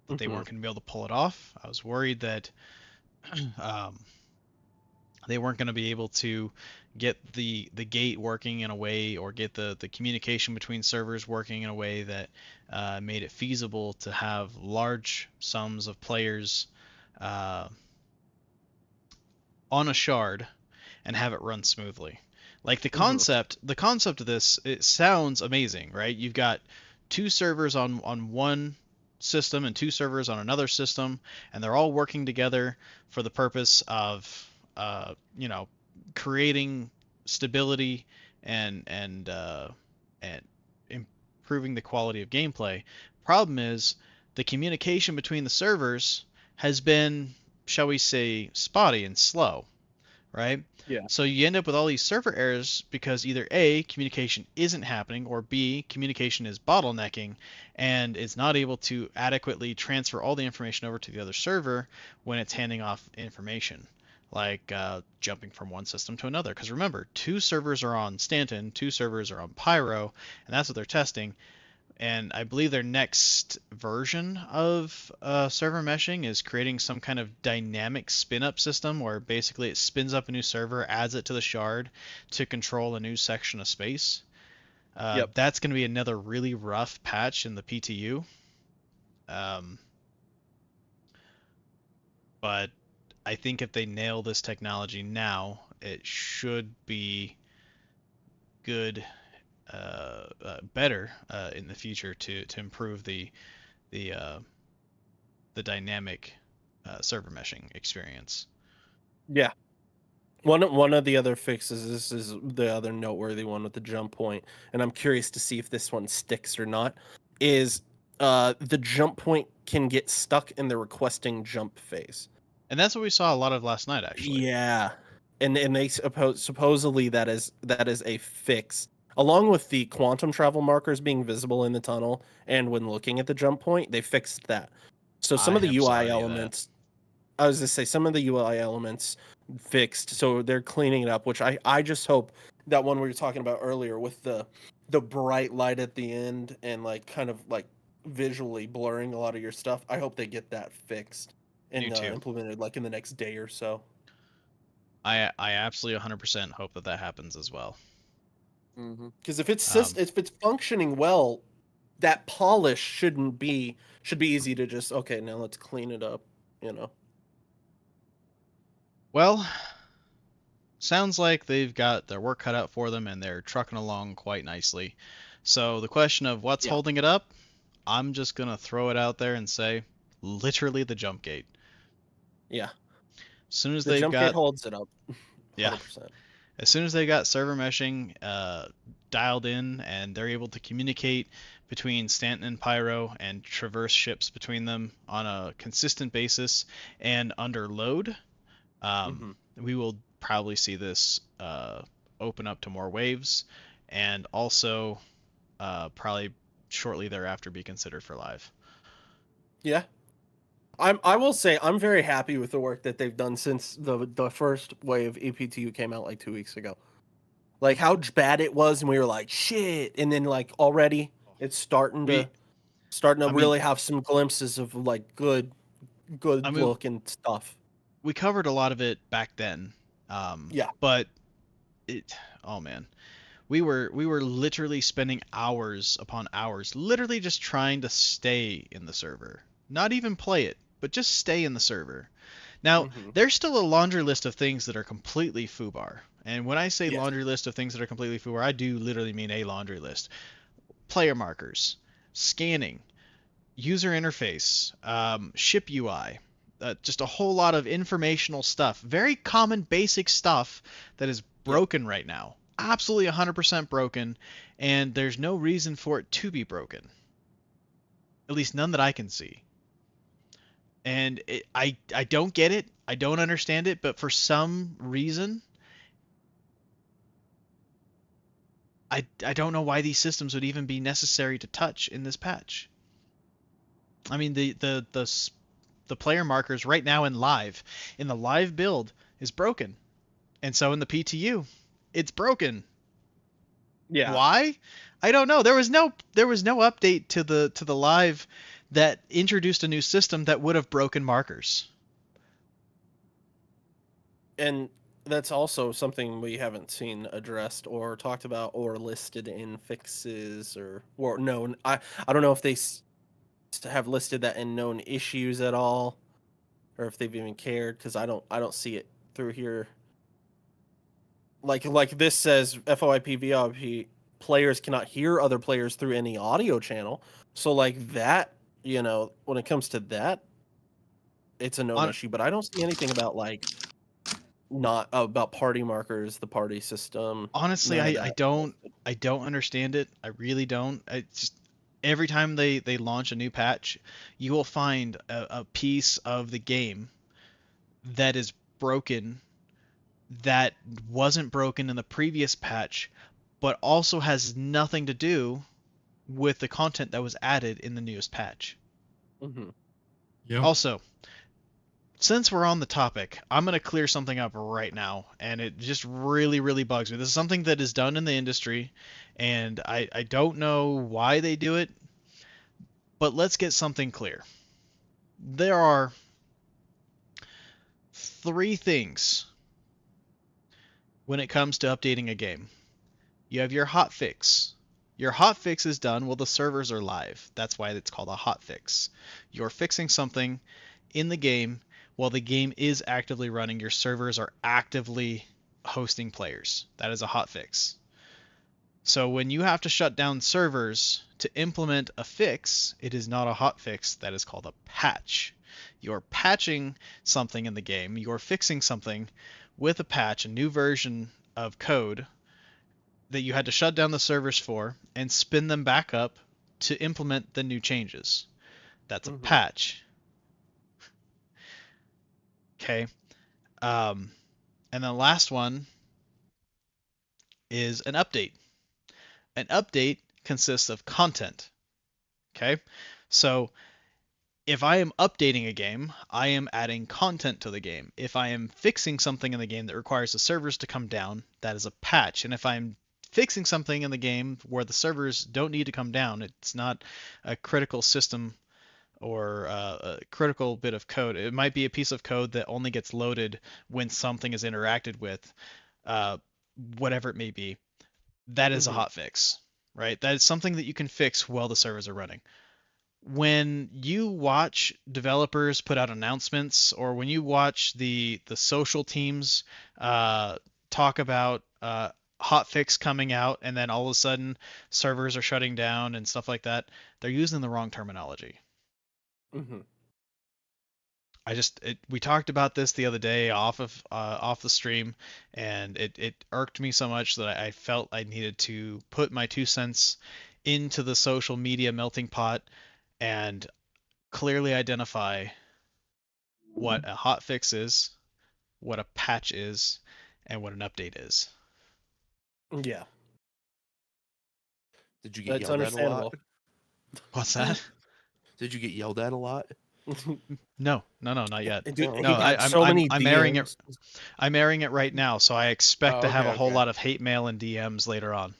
that they weren't going to be able to pull it off. I was worried that they weren't going to be able to get the gate working in a way, or get the communication between servers working in a way that made it feasible to have large sums of players on a shard and have it run smoothly. Like the concept of this, it sounds amazing, right? You've got 2 servers on one system and 2 servers on another system, and they're all working together for the purpose of creating stability and improving the quality of gameplay. Problem is, the communication between the servers has been, shall we say, spotty and slow, right? Yeah. So you end up with all these server errors because either A, communication isn't happening, or B, communication is bottlenecking and it's not able to adequately transfer all the information over to the other server when it's handing off information, like jumping from one system to another. Because remember, 2 servers are on Stanton, 2 servers are on Pyro, and that's what they're testing. And I believe their next version of server meshing is creating some kind of dynamic spin-up system where basically it spins up a new server, adds it to the shard to control a new section of space. That's going to be another really rough patch in the PTU. But I think if they nail this technology now, it should be good. Better in the future to improve the dynamic server meshing experience. Yeah. One of the other fixes, this is the other noteworthy one with the jump point, and I'm curious to see if this one sticks or not, is the jump point can get stuck in the requesting jump phase. And that's what we saw a lot of last night, actually. Yeah. And they supposedly that is a fix, along with the quantum travel markers being visible in the tunnel and when looking at the jump point. They fixed that. So some I of the never saw UI any of that. elements, I was going to say, some of the UI elements fixed, so they're cleaning it up, which I just hope that one we were talking about earlier with the bright light at the end and like kind of like visually blurring a lot of your stuff. I hope they get that fixed and Me too. implemented like in the next day or so. I absolutely 100% hope that happens as well. Because if it's functioning well, that polish should be easy to just, okay, now let's clean it up, Well, sounds like they've got their work cut out for them and they're trucking along quite nicely. So the question of what's holding it up, I'm just gonna throw it out there and say, literally the jump gate. Yeah. As soon as The they've jump got gate holds it up. 100%. Yeah. As soon as they got server meshing dialed in and they're able to communicate between Stanton and Pyro and traverse ships between them on a consistent basis and under load, we will probably see this open up to more waves, and also probably shortly thereafter be considered for live. Yeah. I will say I'm very happy with the work that they've done since the first wave EPTU came out like 2 weeks ago. Like how bad it was, and we were like, shit, and then like already it's starting to really have some glimpses of like good look and stuff. We covered a lot of it back then. But oh man. We were literally spending hours upon hours literally just trying to stay in the server. Not even play it, but just stay in the server. Now, there's still a laundry list of things that are completely foobar. And when I say laundry list of things that are completely foobar, I do literally mean a laundry list. Player markers, scanning, user interface, ship UI, just a whole lot of informational stuff. Very common basic stuff that is broken right now. Absolutely 100% broken, and there's no reason for it to be broken. At least none that I can see. And I don't get it. I don't understand it, but for some reason, I don't know why these systems would even be necessary to touch in this patch. I mean, the player markers right now in the live build is broken, and so in the PTU, it's broken. Yeah. Why? I don't know. There was no update to the live that introduced a new system that would have broken markers. And that's also something we haven't seen addressed or talked about or listed in fixes or known. I don't know if they have listed that in known issues at all, or if they've even cared, because I don't see it through here. Like this says FOIP VIP players cannot hear other players through any audio channel. So like that, when it comes to that, it's a known On- issue. But I don't see anything about like not about party markers, the party system. Honestly, none of I that. don't understand it. I really don't. It's just every time they launch a new patch, you will find a piece of the game that is broken that wasn't broken in the previous patch, but also has nothing to do with the content that was added in the newest patch. Mm-hmm. Yep. Also, since we're on the topic, I'm going to clear something up right now, and it just really, really bugs me. This is something that is done in the industry, and I don't know why they do it, but let's get something clear. There are 3 things when it comes to updating a game. You have your hotfix. Your hotfix is done while the servers are live. That's why it's called a hotfix. You're fixing something in the game while the game is actively running. Your servers are actively hosting players. That is a hotfix. So when you have to shut down servers to implement a fix, it is not a hotfix. That is called a patch. You're patching something in the game. You're fixing something with a patch, a new version of code that you had to shut down the servers for and spin them back up to implement the new changes. That's a patch. Okay. And the last one is an update. An update consists of content. Okay. So if I am updating a game, I am adding content to the game. If I am fixing something in the game that requires the servers to come down, that is a patch. And if I'm fixing something in the game where the servers don't need to come down, it's not a critical system or a critical bit of code. It might be a piece of code that only gets loaded when something is interacted with, whatever it may be. That is a hotfix, right? That is something that you can fix while the servers are running. When you watch developers put out announcements, or when you watch the social teams talk about hotfix coming out, and then all of a sudden servers are shutting down and stuff like that, they're using the wrong terminology. We talked about this the other day off the stream, and it irked me so much that I felt I needed to put my 2 cents into the social media melting pot and clearly identify what a hotfix is, what a patch is, and what an update is. Yeah. Did you get That's yelled at a lot? understandable. What's that? Did you get yelled at a lot? No, not yet. Dude, No, he No, got I'm so many I'm airing it. DMs. I'm airing it right now, so I expect Oh, to have okay, a whole okay. lot of hate mail and DMs later on.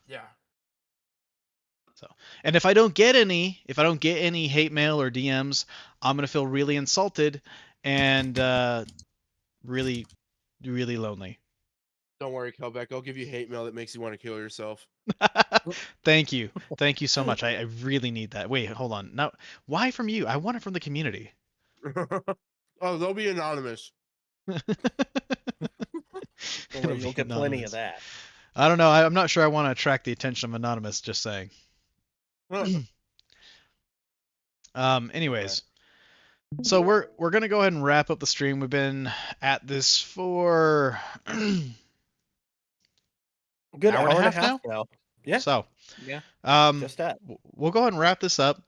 Yeah. So, and if I don't get any hate mail or DMs, I'm gonna feel really insulted and really, really lonely. Don't worry, Kelbeck. I'll give you hate mail that makes you want to kill yourself. Thank you so much. I really need that. Wait, hold on. Now, why from you? I want it from the community. Oh, they'll be anonymous. Well, It'll you'll be get plenty anonymous. of that. I don't know. I'm not sure I want to attract the attention of anonymous. Just saying. Anyways, so we're gonna go ahead and wrap up the stream. We've been at this for Good hour and a half now. Yeah. So, Yeah. Just that. we'll go ahead and wrap this up.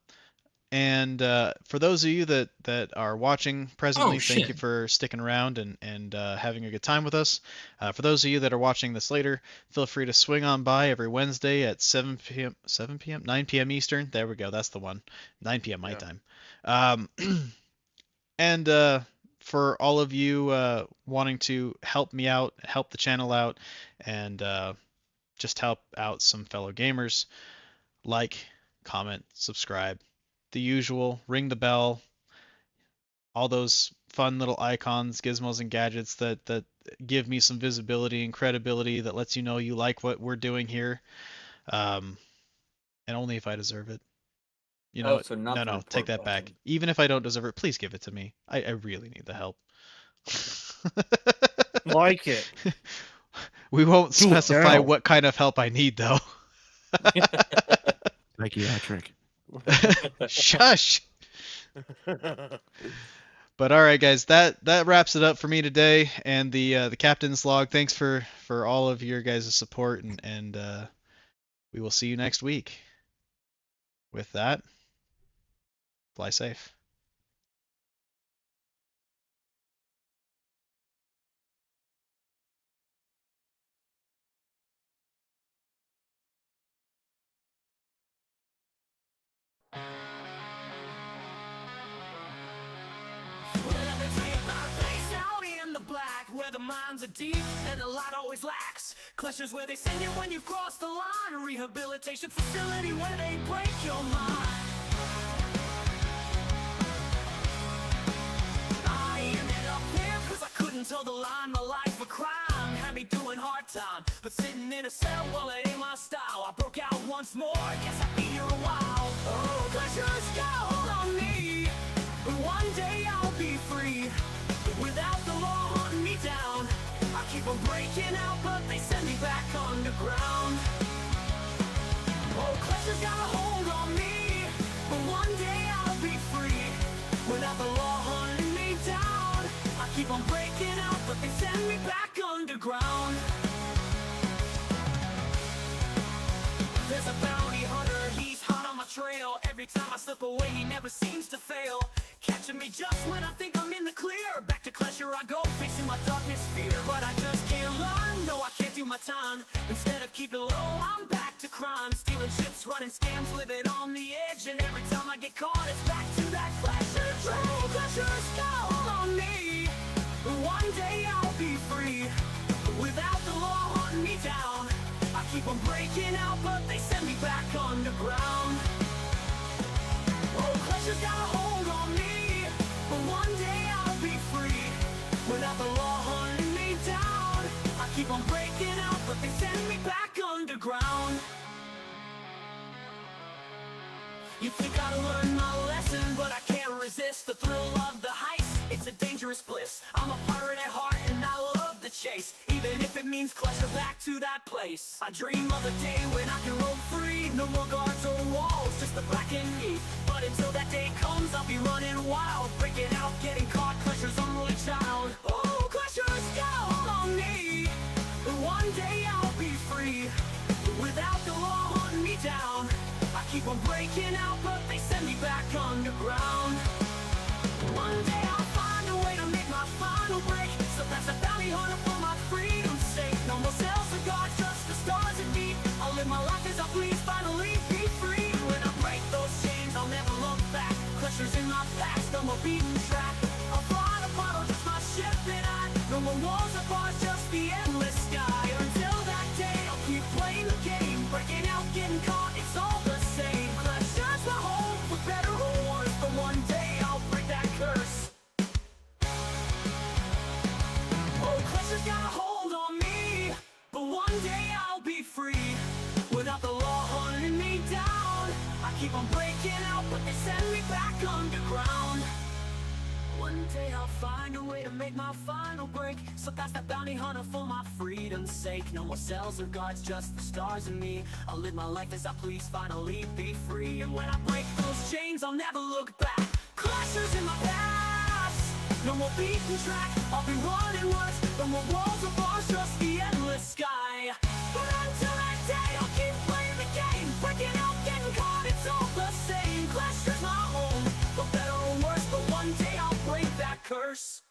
And for those of you that are watching presently, thank you for sticking around and having a good time with us. For those of you that are watching this later, feel free to swing on by every Wednesday at 9 p.m. Eastern. There we go. That's the one. 9 p.m. my time. And for all of you wanting to help me out, help the channel out, and just help out some fellow gamers, like, comment, subscribe, the usual, ring the bell, all those fun little icons, gizmos, and gadgets that give me some visibility and credibility that lets you know you like what we're doing here. And only if I deserve it. You know, Oh, so not no, the no, take report that back. button. Even if I don't deserve it, please give it to me. I really need the help. Like it. We won't Do it specify now. what kind of help I need, though. Psychiatric. Shush. But all right, guys, that wraps it up for me today, and the captain's log. Thanks for all of your guys' support, and we will see you next week. With that, fly safe. Where the minds are deep and the light always lacks. Clusters where they send you when you cross the line. A rehabilitation facility where they break your mind. I ended up there cause I couldn't toe the line. My life a crime had me doing hard time, but sitting in a cell, well, it ain't my style. I broke out once more, guess I'll be here a while. Oh, pleasure's got a hold on me, but one day I'll be free. Without the law hunting me down, I keep on breaking out, but they send me back underground. Oh, pleasure's got a hold on me, but one day I'll be free. Without the law hunting me down, I keep on breaking out, but they send me back underground. There's a bounty hunter, he's hot on my trail. Every time I slip away, he never seems to fail. Catching me just when I think I'm in the clear. Back to Clasher I go, facing my darkest fear. But I just can't learn, no, I can't do my time. Instead of keeping low, I'm back to crime. Stealing ships, running scams, living on the edge. And every time I get caught, it's back to that Clasher train. Clasher's got a hold on me, but one day I'll be free. Without the law hunting me down, I keep on breaking out, but they send me back underground. Oh, Clasher's got a hold on me, but one day I'll be free. Without the law hunting me down, I keep on breaking out, but they send me back underground. You think I'd learn my lesson, but I can't resist the thrill of the heist. It's a dangerous bliss. I'm a pirate at heart and I love the chase, even if it means Clasher back to that place. I dream of a day when I can roam free, no more guards or walls, just the black and me. But until that day comes, I'll be running wild, breaking out, getting caught, Clasher's only child. Oh, Clasher's got a hold on me, but one day I'll be free. Without the law hunting me down, I keep on breaking out, but they send me back underground. One day I'll find a way to make my final break, so that's a bounty hunter for my freedom's sake. No more cells or guards, just the stars and me. I'll live my life as I please, finally be free. When I break those chains, I'll never look back. Clasher's in my past, no more beaten track. I'll fly the bottle, just my ship and I. No more walls or bars, just the endless sky. Until that day, I'll keep playing the game, breaking out, getting caught, it's all the same. Clasher's my home, for better or worse, but one day I'll break that curse. Oh, Clasher's got a hold on me, but one day I'll be free. Without the law hunting me down, I keep on breaking out, but they send me back underground. One day I'll find a way to make my final break, so that's that bounty hunter for my freedom's sake. No more cells or guards, just the stars and me. I'll live my life as I please, finally be free. And when I break those chains, I'll never look back. Clasher's in my past, no more beaten track. I'll be running words, no more walls or bars, just the endless sky. But until that day, I'll keep playing the game, breaking out, getting caught, it's all the same. Clasher's my home, for better or worse, but one day I'll break that curse.